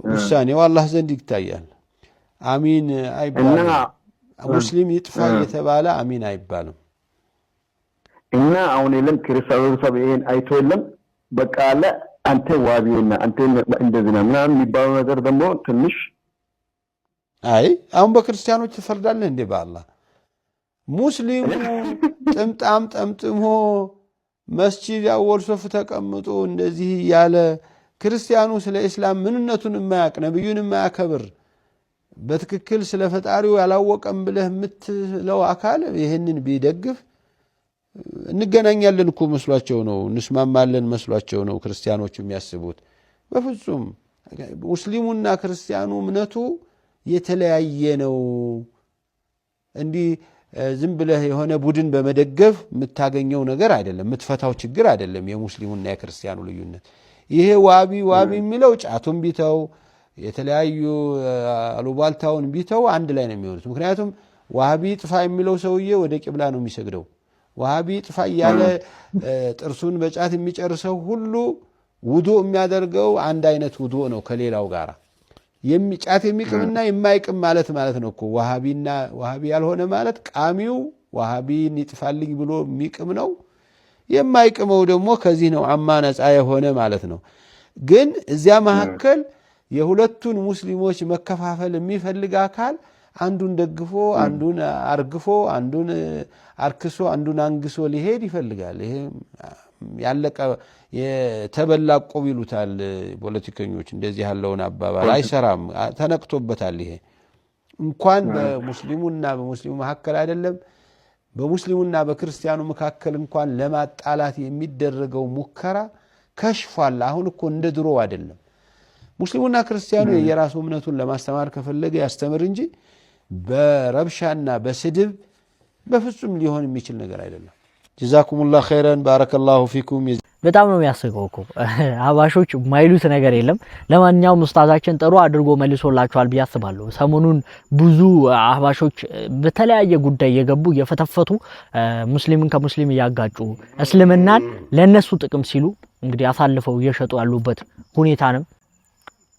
Speaker 14: ውሳኔው አላህ ዘንድ ይታያል። አሚን አይባልም። ሙስሊም ይጥፋ የተባለ አሚን አይባልም።
Speaker 18: እና አሁን የለም ክርስቲያኑ ሰብ ይሄን አይቶ የለም በቃ አለ አንተ ዋቢና አንተ እንደዚህ ነው ምናምን የሚባለው ነገር ደግሞ ትንሽ
Speaker 14: አይ አሁን በክርስቲያኖች ትፈርዳለህ እንዴ? በአላህ ሙስሊሙ ጥምጣም ጠምጥሞ መስጂድ አወል ሶፍ ተቀምጦ እንደዚህ ያለ ክርስቲያኑ ስለ እስላም ምንነቱን የማያውቅ ነብዩን የማያከብር በትክክል ስለ ፈጣሪው ያላወቀም ብለህ የምትለው አካል ይሄንን ቢደግፍ እንገናኛለን እኮ መስሏቸው ነው፣ እንስማማለን መስሏቸው ነው ክርስቲያኖቹ የሚያስቡት። በፍጹም ሙስሊሙና ክርስቲያኑ እምነቱ የተለያየ ነው። እንዲህ ዝም ብለህ የሆነ ቡድን በመደገፍ የምታገኘው ነገር አይደለም፣ የምትፈታው ችግር አይደለም የሙስሊሙና የክርስቲያኑ ልዩነት። ይሄ ዋቢ የሚለው ጫቱን ቢተው የተለያዩ አሉባልታውን ቢተው አንድ ላይ ነው የሚሆኑት። ምክንያቱም ዋሃቢ ጥፋ የሚለው ሰውዬ ወደ ቂብላ ነው የሚሰግደው። ዋሃቢ ጥፋ እያለ ጥርሱን በጫት የሚጨርሰው ሁሉ ውዱእ የሚያደርገው አንድ አይነት ውዱእ ነው ከሌላው ጋር። ጫት የሚቅምና የማይቅም ማለት ነው እኮ ዋሃቢና ዋሃቢ ያልሆነ ማለት ቃሚው ዋሃቢን ይጥፋልኝ ብሎ የሚቅም ነው፣ የማይቅመው ደግሞ ከዚህ ነው አማ ነፃ የሆነ ማለት ነው። ግን እዚያ መካከል የሁለቱን ሙስሊሞች መከፋፈል የሚፈልግ አካል
Speaker 19: አንዱን ደግፎ አንዱን አርግፎ አንዱን አርክሶ አንዱን አንግሶ ሊሄድ ይፈልጋል። ይሄ ያለቀ የተበላ ቆብ ይሉታል ፖለቲከኞች። እንደዚህ ያለውን አባባል አይሰራም፣ ተነቅቶበታል። ይሄ እንኳን በሙስሊሙና በሙስሊሙ መካከል አይደለም በሙስሊሙና በክርስቲያኑ መካከል እንኳን ለማጣላት የሚደረገው ሙከራ ከሽፏል። አሁን እኮ እንደ ድሮ አይደለም። ሙስሊሙና ክርስቲያኑ የራሱ እምነቱን ለማስተማር ከፈለገ ያስተምር እንጂ በረብሻና በስድብ በፍጹም ሊሆን የሚችል ነገር አይደለም። ጀዛኩሙላህ ኸይረን ባረከላሁ ፊኩም።
Speaker 1: በጣም ነው የሚያስቀው እኮ አባሾች ማይሉት ነገር የለም። ለማንኛውም ኡስታዛችን ጥሩ አድርጎ መልሶላችኋል ብዬ አስባለሁ። ሰሞኑን ብዙ አባሾች በተለያየ ጉዳይ የገቡ የፈተፈቱ ሙስሊምን ከሙስሊም ያጋጩ እስልምናን ለነሱ ጥቅም ሲሉ እንግዲህ አሳልፈው እየሸጡ ያሉበት ሁኔታ ነው።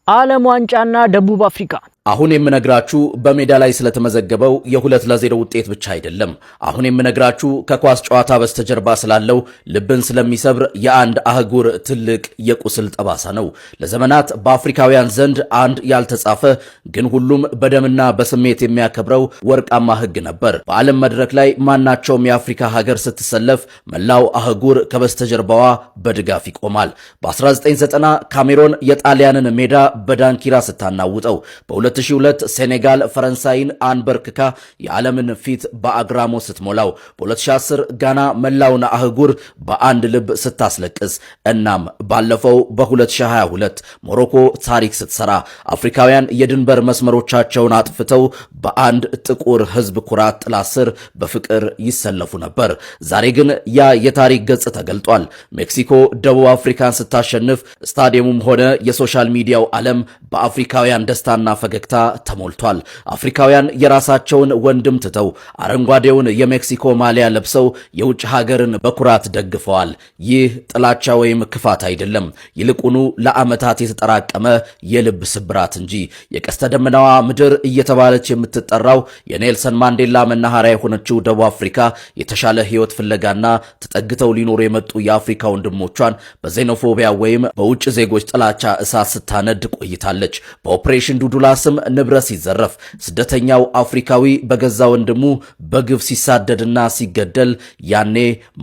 Speaker 1: ዓለም ዋንጫና ደቡብ አፍሪካ
Speaker 5: አሁን የምነግራችሁ በሜዳ ላይ ስለተመዘገበው የ2-0 ውጤት ብቻ አይደለም። አሁን የምነግራችሁ ከኳስ ጨዋታ በስተጀርባ ስላለው ልብን ስለሚሰብር የአንድ አህጉር ትልቅ የቁስል ጠባሳ ነው። ለዘመናት በአፍሪካውያን ዘንድ አንድ ያልተጻፈ ግን ሁሉም በደምና በስሜት የሚያከብረው ወርቃማ ሕግ ነበር። በዓለም መድረክ ላይ ማናቸውም የአፍሪካ ሀገር ስትሰለፍ መላው አህጉር ከበስተጀርባዋ በድጋፍ ይቆማል። በ1990 ካሜሮን የጣሊያንን ሜዳ በዳንኪራ ስታናውጠው፣ በ2002 ሴኔጋል ፈረንሳይን አንበርክካ የዓለምን ፊት በአግራሞ ስትሞላው፣ በ2010 ጋና መላውን አህጉር በአንድ ልብ ስታስለቅስ፣ እናም ባለፈው በ2022 ሞሮኮ ታሪክ ስትሰራ አፍሪካውያን የድንበር መስመሮቻቸውን አጥፍተው በአንድ ጥቁር ህዝብ ኩራት ጥላ ስር በፍቅር ይሰለፉ ነበር። ዛሬ ግን ያ የታሪክ ገጽ ተገልጧል። ሜክሲኮ ደቡብ አፍሪካን ስታሸንፍ ስታዲየሙም ሆነ የሶሻል ሚዲያው ዓለም በአፍሪካውያን ደስታና ፈገግታ ተሞልቷል። አፍሪካውያን የራሳቸውን ወንድም ትተው አረንጓዴውን የሜክሲኮ ማሊያ ለብሰው የውጭ ሀገርን በኩራት ደግፈዋል። ይህ ጥላቻ ወይም ክፋት አይደለም፣ ይልቁኑ ለዓመታት የተጠራቀመ የልብ ስብራት እንጂ። የቀስተ ደመናዋ ምድር እየተባለች የምትጠራው የኔልሰን ማንዴላ መናኸሪያ የሆነችው ደቡብ አፍሪካ የተሻለ ህይወት ፍለጋና ተጠግተው ሊኖሩ የመጡ የአፍሪካ ወንድሞቿን በዜኖፎቢያ ወይም በውጭ ዜጎች ጥላቻ እሳት ስታነድ ቆይታለች። በኦፕሬሽን ዱዱላ ስም ንብረት ሲዘረፍ፣ ስደተኛው አፍሪካዊ በገዛ ወንድሙ በግፍ ሲሳደድና ሲገደል፣ ያኔ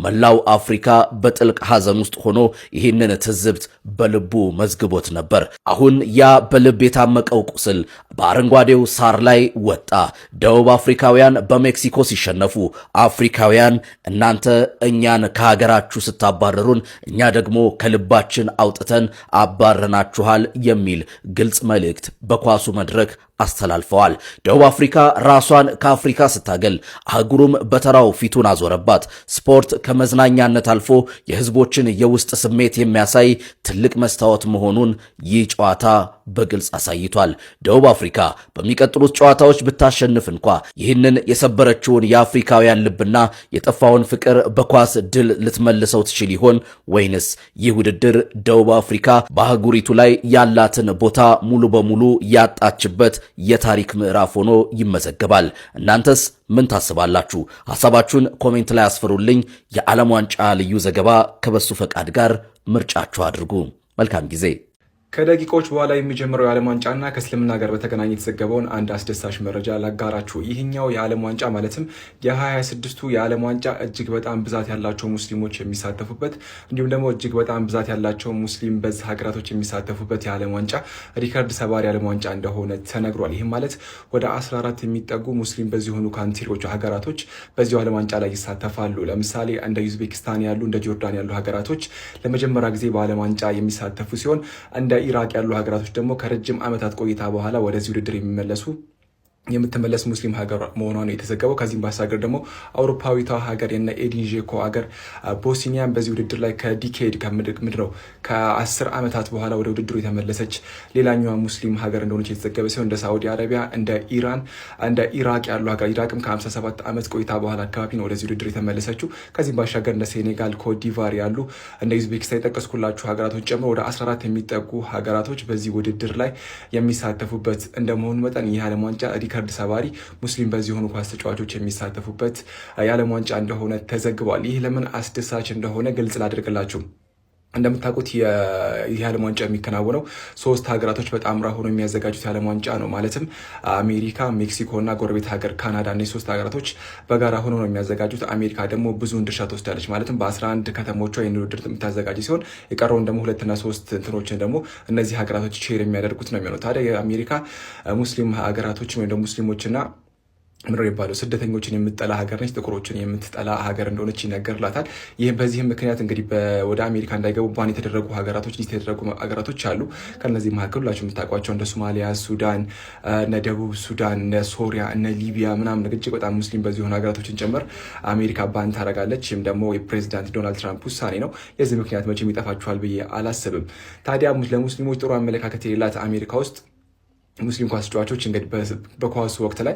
Speaker 5: መላው አፍሪካ በጥልቅ ሐዘን ውስጥ ሆኖ ይህንን ትዝብት በልቡ መዝግቦት ነበር። አሁን ያ በልብ የታመቀው ቁስል በአረንጓዴው ሳር ላይ ወጣ። ደቡብ አፍሪካውያን በሜክሲኮ ሲሸነፉ አፍሪካውያን እናንተ እኛን ከሀገራችሁ ስታባረሩን እኛ ደግሞ ከልባችን አውጥተን አባረናችኋል የሚል ግልጽ መልእክት በኳሱ መድረክ አስተላልፈዋል። ደቡብ አፍሪካ ራሷን ከአፍሪካ ስታገል አህጉሩም በተራው ፊቱን አዞረባት። ስፖርት ከመዝናኛነት አልፎ የህዝቦችን የውስጥ ስሜት የሚያሳይ ትልቅ መስታወት መሆኑን ይህ ጨዋታ በግልጽ አሳይቷል። ደቡብ አፍሪካ በሚቀጥሉት ጨዋታዎች ብታሸንፍ እንኳ ይህንን የሰበረችውን የአፍሪካውያን ልብና የጠፋውን ፍቅር በኳስ ድል ልትመልሰው ትችል ይሆን? ወይንስ ይህ ውድድር ደቡብ አፍሪካ በአህጉሪቱ ላይ ያላትን ቦታ ሙሉ በሙሉ ያጣችበት የታሪክ ምዕራፍ ሆኖ ይመዘገባል? እናንተስ ምን ታስባላችሁ? ሐሳባችሁን ኮሜንት ላይ አስፍሩልኝ። የዓለም ዋንጫ ልዩ ዘገባ ከበሱ ፈቃድ ጋር ምርጫችሁ አድርጉ። መልካም ጊዜ።
Speaker 20: ከደቂቆች በኋላ የሚጀምረው የዓለም ዋንጫና ከእስልምና ጋር በተገናኘ የተዘገበውን አንድ አስደሳች መረጃ ላጋራችሁ። ይህኛው የዓለም ዋንጫ ማለትም የ2026ቱ የዓለም ዋንጫ እጅግ በጣም ብዛት ያላቸው ሙስሊሞች የሚሳተፉበት እንዲሁም ደግሞ እጅግ በጣም ብዛት ያላቸው ሙስሊም በዚህ ሀገራቶች የሚሳተፉበት የዓለም ዋንጫ ሪከርድ ሰባሪ የዓለም ዋንጫ እንደሆነ ተነግሯል። ይህም ማለት ወደ 14 የሚጠጉ ሙስሊም በዚህ ሆኑ ካንትሪዎች ሀገራቶች በዚሁ ዓለም ዋንጫ ላይ ይሳተፋሉ። ለምሳሌ እንደ ዩዝቤኪስታን ያሉ እንደ ጆርዳን ያሉ ሀገራቶች ለመጀመሪያ ጊዜ በዓለም ዋንጫ የሚሳተፉ ሲሆን እንደ ኢራቅ ያሉ ሀገራቶች ደግሞ ከረጅም ዓመታት ቆይታ በኋላ ወደዚህ ውድድር የምትመለስ ሙስሊም ሀገር መሆኗ ነው የተዘገበው። ከዚህም ባሻገር ደግሞ አውሮፓዊቷ ሀገር የነ ኤዲን ዤኮ ሀገር ቦስኒያን በዚህ ውድድር ላይ ከዲኬድ ከምድረው ከ10 ዓመታት በኋላ ወደ ውድድሩ የተመለሰች ሌላኛዋ ሙስሊም ሀገር እንደሆነች የተዘገበ ሲሆን እንደ ሳዑዲ አረቢያ፣ እንደ ኢራን፣ እንደ ኢራቅ ያሉ ሀገር ኢራቅም ከ57 ዓመት ቆይታ በኋላ አካባቢ ነው ወደዚህ ውድድር የተመለሰችው። ከዚህም ባሻገር እንደ ሴኔጋል፣ ኮትዲቫር ያሉ እንደ ዩዝቤኪስታን የጠቀስኩላችሁ ሀገራቶች ጨምሮ ወደ 14 የሚጠጉ ሀገራቶች በዚህ ውድድር ላይ የሚሳተፉበት እንደመሆኑ መጠን ይህ ዓለም ዋንጫ ሪከርድ ሰባሪ ሙስሊም በዚህ ሆኑ ኳስ ተጫዋቾች የሚሳተፉበት የዓለም ዋንጫ እንደሆነ ተዘግቧል። ይህ ለምን አስደሳች እንደሆነ ግልጽ ላድርግላችሁ። እንደምታውቁት የዓለም ዋንጫ የሚከናወነው 3 ሀገራቶች በጣምራ ሆኖ የሚያዘጋጁት የዓለም ዋንጫ ነው። ማለትም አሜሪካ፣ ሜክሲኮ እና ጎረቤት ሀገር ካናዳ። እነዚህ 3 ሀገራቶች በጋራ ሆኖ ነው የሚያዘጋጁት። አሜሪካ ደግሞ ብዙውን ድርሻ ትወስዳለች። ማለትም በ11 ከተሞቿ ይህን ውድድር የምታዘጋጅ ሲሆን የቀረውን ደግሞ 2 እና 3 እንትኖችን ደግሞ እነዚህ ሀገራቶች ሼር የሚያደርጉት ነው የሚሆነው። ታዲያ የአሜሪካ ሙስሊም ሀገራቶችን ወይም ደግሞ ሙስሊሞችና ምድር ይባሉ ስደተኞችን የምትጠላ ሀገር ነች። ጥቁሮችን የምትጠላ ሀገር እንደሆነች ይነገርላታል። ይህም በዚህም ምክንያት እንግዲህ ወደ አሜሪካ እንዳይገቡ ባን የተደረጉ ሀገራቶች ሊስት የተደረጉ ሀገራቶች አሉ። ከነዚህ መካከል ሁላችሁ የምታውቋቸው እንደ ሶማሊያ፣ ሱዳን፣ እነ ደቡብ ሱዳን፣ እነ ሶሪያ፣ እነ ሊቢያ ምናምን እጅግ በጣም ሙስሊም በዚህ የሆኑ ሀገራቶችን ጭምር አሜሪካ ባን ታደርጋለች። ይህም ደግሞ የፕሬዚዳንት ዶናልድ ትራምፕ ውሳኔ ነው። የዚህ ምክንያት መቼም ይጠፋችኋል ብዬ አላስብም። ታዲያ ለሙስሊሞች ጥሩ አመለካከት የሌላት አሜሪካ ውስጥ ሙስሊም ኳስ ተጫዋቾች እንግዲህ በኳሱ ወቅት ላይ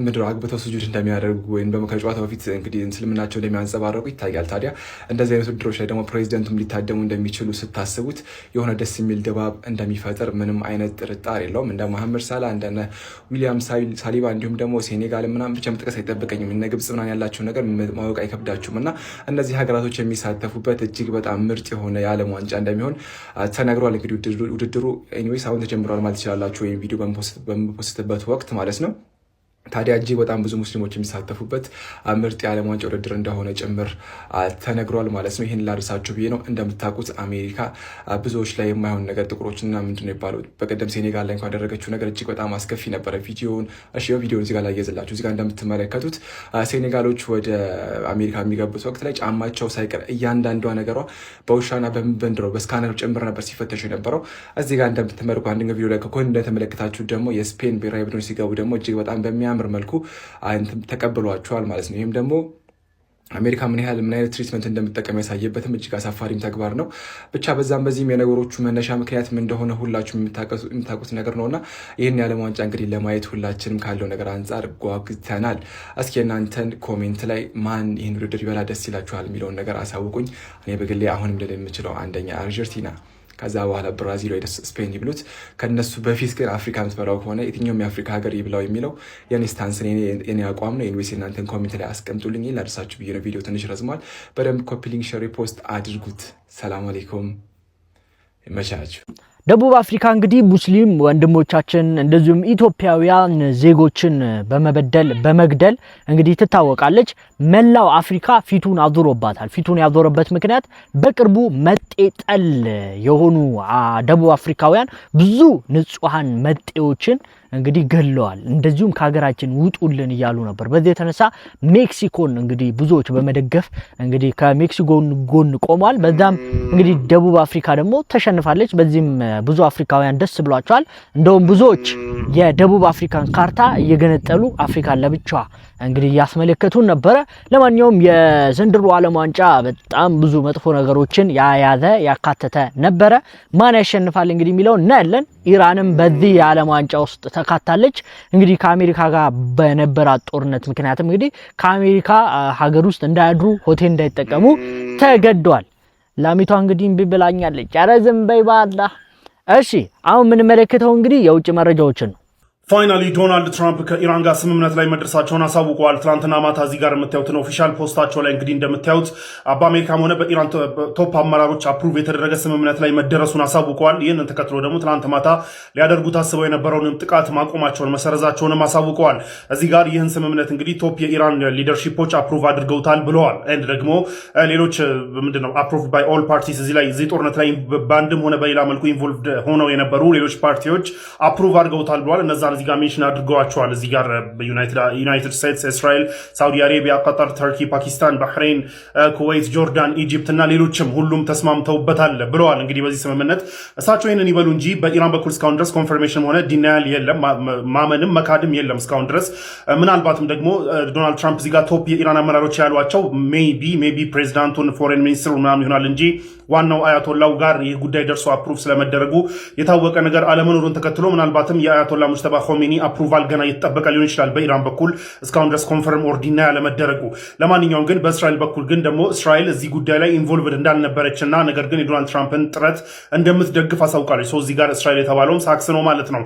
Speaker 20: ምድር አግብተው ስጁድ እንደሚያደርጉ ወይም ከጨዋታ በፊት እንግዲህ እስልምናቸው እንደሚያንጸባረቁ ይታያል። ታዲያ እንደዚህ አይነት ውድድሮች ላይ ደግሞ ፕሬዚደንቱም ሊታደሙ እንደሚችሉ ስታስቡት የሆነ ደስ የሚል ድባብ እንደሚፈጥር ምንም አይነት ጥርጣሬ የለውም። እንደ መሐመድ ሳላ እንደነ ዊሊያም ሳሊባ እንዲሁም ደግሞ ሴኔጋል ምናምን ብቻ መጥቀስ አይጠበቀኝም። እነ ግብጽ ምናምን ያላቸው ነገር ማወቅ አይከብዳችሁም። እና እነዚህ ሀገራቶች የሚሳተፉበት እጅግ በጣም ምርጥ የሆነ የዓለም ዋንጫ እንደሚሆን ተነግሯል። እንግዲህ ውድድሩ ኤኒዌይስ አሁን ተጀምሯል ማለት ትችላላችሁ ቪዲዮ በምፖስትበት ወቅት ማለት ነው። ታዲያ እጅግ በጣም ብዙ ሙስሊሞች የሚሳተፉበት ምርጥ የዓለም ዋንጫ ውድድር እንደሆነ ጭምር ተነግሯል ማለት ነው። ይህን ላርሳችሁ ብዬ ነው። እንደምታውቁት አሜሪካ ብዙዎች ላይ የማይሆን ነገር ጥቁሮችና ምንድነው ይባሉ በቀደም ሴኔጋል ላይ እንኳን ያደረገችው ነገር እጅግ በጣም አስከፊ ነበረ። ቪዲዮውን እዚህ ጋር ላይ ያዘላችሁ እዚህ ጋር እንደምትመለከቱት ሴኔጋሎች ወደ አሜሪካ የሚገቡት ወቅት ላይ ጫማቸው ሳይቀር እያንዳንዷ ነገሯ በውሻና በምንድነው በስካነር ጭምር ነበር ሲፈተሹ የነበረው። እዚህ ጋር እንደምትመለከቱ አንደኛው ቪዲዮ ላይ ከኮን እንደተመለከታችሁ ደግሞ የስፔን ብሔራዊ ቡድን ሲገቡ ደግሞ እጅግ በጣም በሚያምር መልኩ ተቀብሏቸዋል ማለት ነው። ይህም ደግሞ አሜሪካ ምን አይነት ትሪትመንት እንደምትጠቀም ያሳየበትም እጅግ አሳፋሪም ተግባር ነው። ብቻ በዛም በዚህም የነገሮቹ መነሻ ምክንያት ምን እንደሆነ ሁላችሁም የምታውቁት ነገር ነውና ይህን የዓለም ዋንጫ እንግዲህ ለማየት ሁላችንም ካለው ነገር አንጻር ጓጉተናል። እስኪ እናንተን ኮሜንት ላይ ማን ይህን ውድድር ይበላ ደስ ይላችኋል የሚለውን ነገር አሳውቁኝ። እኔ በግሌ አሁንም ልል የምችለው አንደኛ አርጀንቲና፣ ከዛ በኋላ ብራዚል ወይ ስፔን ይብሉት። ከነሱ በፊት ግን አፍሪካ የምትበላው ከሆነ የትኛውም የአፍሪካ ሀገር ይብላው የሚለው የኔ ስታንስ የኔ አቋም ነው። ኢንዌስ እናንተን ኮሜንት ላይ አስቀምጡልኝ። ላደርሳችሁ ብዬ ነው። ቪዲዮ ትንሽ ረዝሟል። በደንብ ኮፒ ሊንክ፣ ሼር፣ ሪፖስት አድርጉት። ሰላም አለይኩም፣ ይመቻችሁ።
Speaker 1: ደቡብ አፍሪካ እንግዲህ ሙስሊም ወንድሞቻችን እንደዚሁም ኢትዮጵያውያን ዜጎችን በመግደል እንግዲህ ትታወቃለች። መላው አፍሪካ ፊቱን አዙሮባታል። ፊቱን ያዞረበት ምክንያት በቅርቡ መጤጠል የሆኑ ደቡብ አፍሪካውያን ብዙ ንጹሃን መጤዎችን እንግዲህ ገለዋል። እንደዚሁም ከሀገራችን ውጡልን እያሉ ነበር። በዚህ የተነሳ ሜክሲኮን እንግዲህ ብዙዎች በመደገፍ እንግዲህ ከሜክሲኮ ጎን ቆሟል። በዛም እንግዲህ ደቡብ አፍሪካ ደግሞ ተሸንፋለች። በዚህም ብዙ አፍሪካውያን ደስ ብሏቸዋል። እንደውም ብዙዎች የደቡብ አፍሪካን ካርታ እየገነጠሉ አፍሪካን ለብቻዋ እንግዲህ ያስመለከቱን ነበረ። ለማንኛውም የዘንድሮ ዓለም ዋንጫ በጣም ብዙ መጥፎ ነገሮችን ያካተተ ነበረ። ማን ያሸንፋል እንግዲህ የሚለው እናያለን። ኢራንም በዚህ የዓለም ዋንጫ ውስጥ ተካታለች። እንግዲህ ከአሜሪካ ጋር በነበራት ጦርነት ምክንያትም እንግዲህ ከአሜሪካ ሀገር ውስጥ እንዳያድሩ ሆቴል እንዳይጠቀሙ ተገደዋል። ላሚቷ እንግዲህ እምቢ ብላኛለች። ኧረ ዝም በይ በአላህ። እሺ አሁን የምንመለከተው እንግዲህ የውጭ መረጃዎችን ነው።
Speaker 21: ፋይናሊ ዶናልድ ትራምፕ ከኢራን ጋር ስምምነት ላይ መድረሳቸውን አሳውቀዋል። ትናንትና ማታ እዚህ ጋር የምታዩትን ኦፊሻል ፖስታቸው ላይ እንግዲህ እንደምታዩት በአሜሪካም ሆነ በኢራን ቶፕ አመራሮች አፕሩቭ የተደረገ ስምምነት ላይ መደረሱን አሳውቀዋል። ይህንን ተከትሎ ደግሞ ትናንት ማታ ሊያደርጉት አስበው የነበረውንም ጥቃት ማቆማቸውን መሰረዛቸውንም አሳውቀዋል። እዚህ ጋር ይህን ስምምነት እንግዲህ ቶፕ የኢራን ሊደርሺፖች አፕሩቭ አድርገውታል ብለዋል። ኤንድ ደግሞ ሌሎች ምንድነው አፕሩቭ ባይ ኦል ፓርቲስ እዚህ ጦርነት ላይ በአንድም ሆነ በሌላ መልኩ ኢንቮልቭድ ሆነው የነበሩ ሌሎች ፓርቲዎች አፕሩቭ አድርገውታል ብለዋል። እነዛ እዚህ ጋር ሜንሽን አድርገዋቸዋል። እዚህ ጋር ዩናይትድ ስቴትስ፣ እስራኤል፣ ሳውዲ አረቢያ፣ ቀጠር፣ ተርኪ፣ ፓኪስታን፣ ባህሬን፣ ኩዌት፣ ጆርዳን፣ ኢጂፕት እና ሌሎችም ሁሉም ተስማምተውበታል ብለዋል። እንግዲህ በዚህ ስምምነት እሳቸው ይህንን ይበሉ እንጂ በኢራን በኩል እስካሁን ድረስ ኮንፈርሜሽን ሆነ ዲናያል የለም፣ ማመንም መካድም የለም እስካሁን ድረስ። ምናልባትም ደግሞ ዶናልድ ትራምፕ እዚህ ጋር ቶፕ የኢራን አመራሮች ያሏቸው ሜቢ ፕሬዚዳንቱን ፎሬን ሚኒስትሩ ምናምን ይሆናል እንጂ ዋናው አያቶላው ጋር ይህ ጉዳይ ደርሶ አፕሩቭ ስለመደረጉ የታወቀ ነገር አለመኖሩን ተከትሎ ምናልባትም የአያቶላ ሙጅተባ ኾሜኒ አፕሩቫል ገና ይተጠበቀ ሊሆን ይችላል በኢራን በኩል እስካሁን ድረስ ኮንፈርም ኦር ዲና ያለመደረጉ። ለማንኛውም ግን በእስራኤል በኩል ግን ደግሞ እስራኤል እዚህ ጉዳይ ላይ ኢንቮልቭድ እንዳልነበረችና ነገር ግን የዶናልድ ትራምፕን ጥረት እንደምትደግፍ አሳውቃለች። እዚህ ጋር እስራኤል የተባለውም ሳክስ ነው ማለት ነው።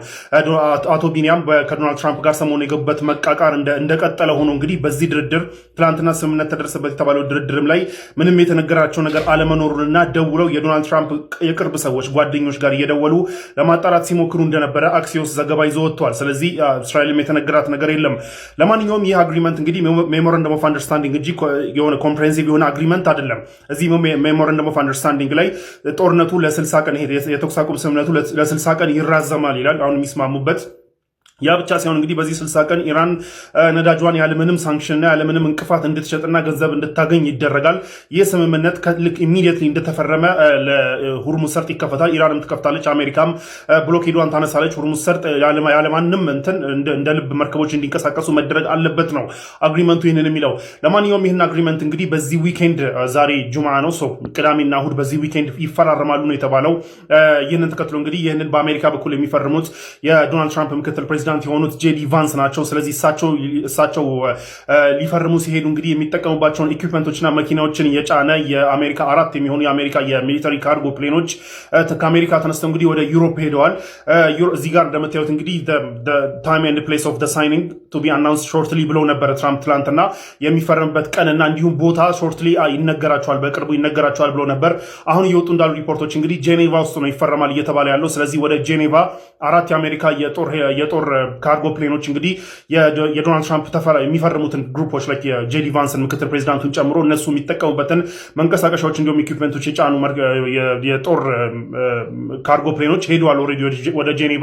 Speaker 21: አቶ ቢኒያም ከዶናልድ ትራምፕ ጋር ሰሞኑን የገቡበት መቃቃር እንደቀጠለ ሆኖ እንግዲህ በዚህ ድርድር ትላንትና ስምምነት ተደረሰበት የተባለው ድርድርም ላይ ምንም የተነገራቸው ነገር አለመኖሩንና ደውለው የዶናልድ ትራምፕ የቅርብ ሰዎች ጓደኞች ጋር እየደወሉ ለማጣራት ሲሞክሩ እንደነበረ አክሲዮስ ዘገባ ይዞ ወጥቷል። ስለዚህ እስራኤልም የተነገራት ነገር የለም። ለማንኛውም ይህ አግሪመንት እንግዲህ ሜሞራንደም ኦፍ አንደርስታንዲንግ እንጂ የሆነ ኮምፕሬሄንሲቭ የሆነ አግሪመንት አይደለም። እዚህ ሜሞራንደም ኦፍ አንደርስታንዲንግ ላይ ጦርነቱ ለ60 ቀን የተኩስ አቁም ስምምነቱ ለ60 ቀን ይራዘማል ይላል። አሁን የሚስማሙበት ያ ብቻ ሳይሆን እንግዲህ በዚህ 60 ቀን ኢራን ነዳጇን ያለምንም ሳንክሽንና ያለምንም እንቅፋት እንድትሸጥና ገንዘብ እንድታገኝ ይደረጋል። ይህ ስምምነት ከልክ ኢሚዲየትሊ እንደተፈረመ ለሁርሙዝ ሰርጥ ይከፈታል። ኢራንም ትከፍታለች፣ አሜሪካም ብሎኬዷን ታነሳለች። ሁርሙዝ ሰርጥ ያለማንም እንትን እንደ ልብ መርከቦች እንዲንቀሳቀሱ መደረግ አለበት ነው አግሪመንቱ ይህንን የሚለው። ለማንኛውም ይህን አግሪመንት እንግዲህ በዚህ ዊኬንድ ዛሬ ጁምዓ ነው፣ ቅዳሜና እሁድ በዚህ ዊኬንድ ይፈራረማሉ ነው የተባለው። ይህንን ተከትሎ እንግዲህ ይህንን በአሜሪካ በኩል የሚፈርሙት የዶናልድ ትራምፕ ምክትል ፕሬዚዳንት የሆኑት ጄዲ ቫንስ ናቸው። ስለዚህ እሳቸው ሊፈርሙ ሲሄዱ እንግዲህ የሚጠቀሙባቸውን ኢኩዊፕመንቶችና መኪናዎችን የጫነ የአሜሪካ 4 የሚሆኑ የአሜሪካ የሚሊተሪ ካርጎ ፕሌኖች ከአሜሪካ ተነስተው እንግዲህ ወደ ዩሮፕ ሄደዋል። እዚህ ጋር እንደምታዩት እንግዲህ ታይም ኤንድ ፕሌስ ኦፍ ሳይኒንግ ቱ ቢ አናውንስድ ሾርትሊ ብለው ነበረ ትራምፕ ትላንትና። የሚፈርምበት ቀንና እንዲሁም ቦታ ሾርትሊ ይነገራቸዋል፣ በቅርቡ ይነገራቸዋል ብለው ነበር። አሁን እየወጡ እንዳሉ ሪፖርቶች እንግዲህ ጄኔቫ ውስጥ ነው ይፈረማል እየተባለ ያለው። ስለዚህ ወደ ጄኔቫ 4 የአሜሪካ የጦር ካርጎ ፕሌኖች እንግዲህ የዶናልድ ትራምፕ የሚፈርሙትን ግሩፖች ላይ የጄዲ ቫንስን ምክትል ፕሬዚዳንቱን ጨምሮ እነሱ የሚጠቀሙበትን መንቀሳቀሻዎች እንዲሁም ኢኩዊፕመንቶች የጫኑ የጦር ካርጎ ፕሌኖች ሄደዋል ኦልሬዲ ወደ ጄኔቫ።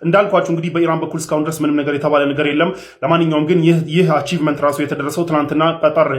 Speaker 21: እንዳልኳችሁ እንግዲህ በኢራን በኩል እስካሁን ድረስ ምንም ነገር የተባለ ነገር የለም። ለማንኛውም ግን ይህ አቺቭመንት ራሱ የተደረሰው ትናንትና ቀጠር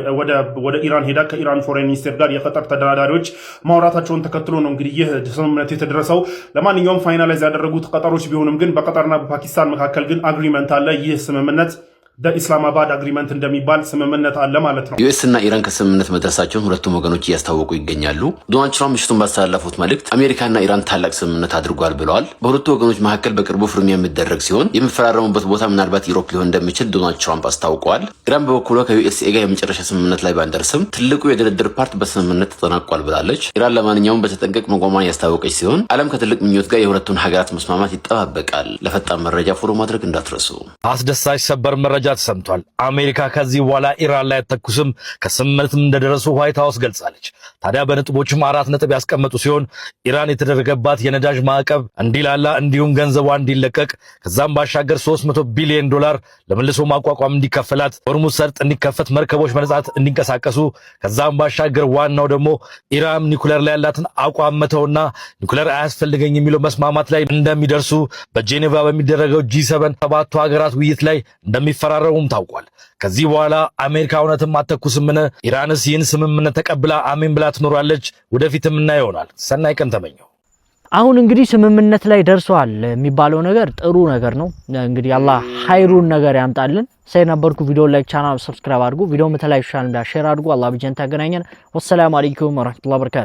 Speaker 21: ወደ ኢራን ሄዳ ከኢራን ፎሬን ሚኒስቴር ጋር የቀጠር ተደራዳሪዎች ማውራታቸውን ተከትሎ ነው እንግዲህ ይህ ስምምነት የተደረሰው። ለማንኛውም ፋይናላይዝ ያደረጉት ቀጠሮች ቢሆንም ግን በቀጠርና በፓኪስታን መካከል ግን አግሪመንት አለ። ይህ ስምምነት በኢስላማባድ አግሪመንት እንደሚባል ስምምነት አለ ማለት ነው።
Speaker 4: ዩኤስ እና ኢራን ከስምምነት መድረሳቸውን ሁለቱም ወገኖች እያስታወቁ ይገኛሉ። ዶናልድ ትራምፕ ምሽቱን ባስተላለፉት መልእክት አሜሪካና ኢራን ታላቅ ስምምነት አድርጓል ብለዋል። በሁለቱ ወገኖች መካከል በቅርቡ ፍርሚያ የሚደረግ ሲሆን የሚፈራረሙበት ቦታ ምናልባት ዩሮፕ ሊሆን እንደሚችል ዶናልድ ትራምፕ አስታውቀዋል። ኢራን በበኩሏ ከዩኤስኤ ጋር የመጨረሻ ስምምነት ላይ ባንደርስም ትልቁ የድርድር ፓርት በስምምነት ተጠናቋል ብላለች። ኢራን ለማንኛውም በተጠንቀቅ መቆሟን ያስታወቀች ሲሆን ዓለም ከትልቅ ምኞት ጋር የሁለቱን ሀገራት መስማማት ይጠባበቃል። ለፈጣን መረጃ ፎሎ ማድረግ እንዳትረሱ።
Speaker 22: አስደሳች ሰበር መረጃ ተሰምቷል። አሜሪካ ከዚህ በኋላ ኢራን ላይ አትተኩስም፣ ከስምምነትም እንደደረሱ ዋይት ሃውስ ገልጻለች። ታዲያ በነጥቦችም 4 ነጥብ ያስቀመጡ ሲሆን ኢራን የተደረገባት የነዳጅ ማዕቀብ እንዲላላ እንዲሁም ገንዘቧ እንዲለቀቅ ከዛም ባሻገር $300 ቢሊዮን ለመልሶ ማቋቋም እንዲከፈላት፣ ሆርሙዝ ሰርጥ እንዲከፈት፣ መርከቦች በነጻት እንዲንቀሳቀሱ ከዛም ባሻገር ዋናው ደግሞ ኢራን ኒኩሌር ላይ ያላትን አቋም መተውና ኒኩሌር አያስፈልገኝ የሚለው መስማማት ላይ እንደሚደርሱ በጄኔቫ በሚደረገው G7 7ቱ ሀገራት ውይይት ላይ እንደሚፈራረሙም ታውቋል። ከዚህ በኋላ አሜሪካ እውነትም አትተኩስምን? ኢራንስ ይህን ስምምነት ተቀብላ አሜን ብላ ትኖራለች? ወደፊትም እና ይሆናል። ሰናይ ቀን ተመኘው።
Speaker 1: አሁን እንግዲህ ስምምነት ላይ ደርሰዋል የሚባለው ነገር ጥሩ ነገር ነው። እንግዲህ አላህ ሀይሩን ነገር ያምጣልን። ሳይነበርኩ ቪዲዮ ላይክ፣ ቻናል ሰብስክራይብ አድርጉ። ቪዲዮ መተላይ ሻል ሼር አድርጉ። አላህ በጀንታ ያገናኘን። ወሰላሙ አለይኩም ወራህመቱላሂ ወበረካቱ።